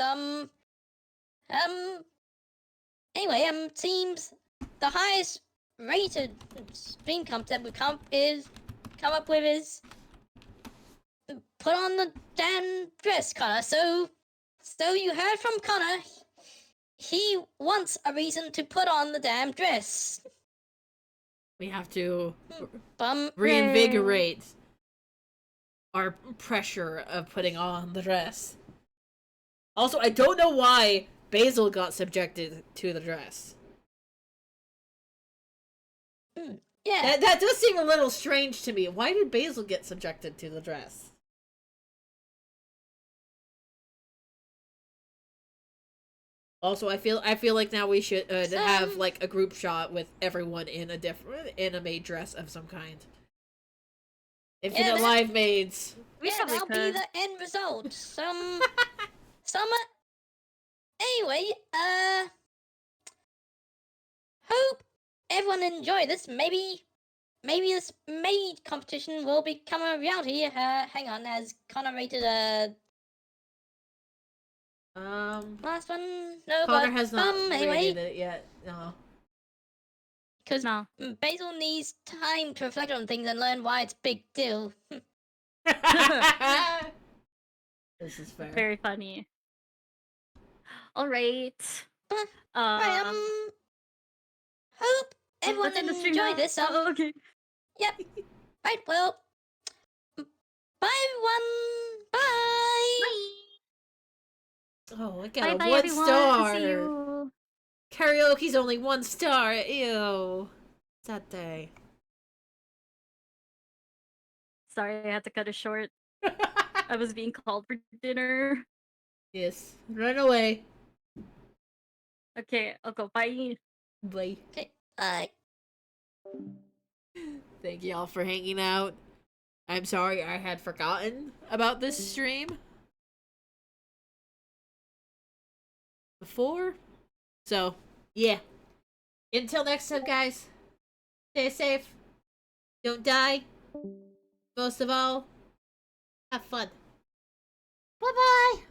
Anyway, seems the highest rated stream concept we come up with is put on the damn dress, Connor. So you heard from Connor. He wants a reason to put on the damn dress. We have to Bum. reinvigorate our pressure of putting on the dress. Also, I don't know why Basil got subjected to the dress. Yeah. That does seem a little strange to me. Why did Basil get subjected to the dress? Also, I feel like now we should have like a group shot with everyone in a different anime dress of some kind. Infinite Live Maids. That'll be the end result. Some. Anyway, hope everyone enjoyed this. Maybe this maid competition will become a reality. Hang on, has Connor rated last one? No, Connor but has not anyway, rated it yet. No. Because Basil needs time to reflect on things and learn why it's a big deal. This is fair. Very funny. All right. Hope everyone What's in the stream enjoyed now? this. Oh, okay. Yep. Right. Well. Bye, everyone. Bye. Oh, I got Bye, a 1 everyone. star. See you. Karaoke's only 1 star. Ew. Sad day. Sorry, I had to cut it short. I was being called for dinner. Yes. Run away. Okay, I'll go. Bye. Bye. Okay. Bye. Thank y'all for hanging out. I'm sorry I had forgotten about this stream before. So, yeah. Until next time, guys. Stay safe. Don't die. Most of all, have fun. Bye-bye!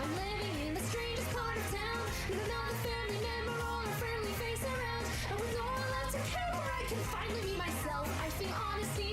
I'm living in the strangest part of town, with another family member or a friendly face around, and with no one left to care where I can finally be myself. I think honesty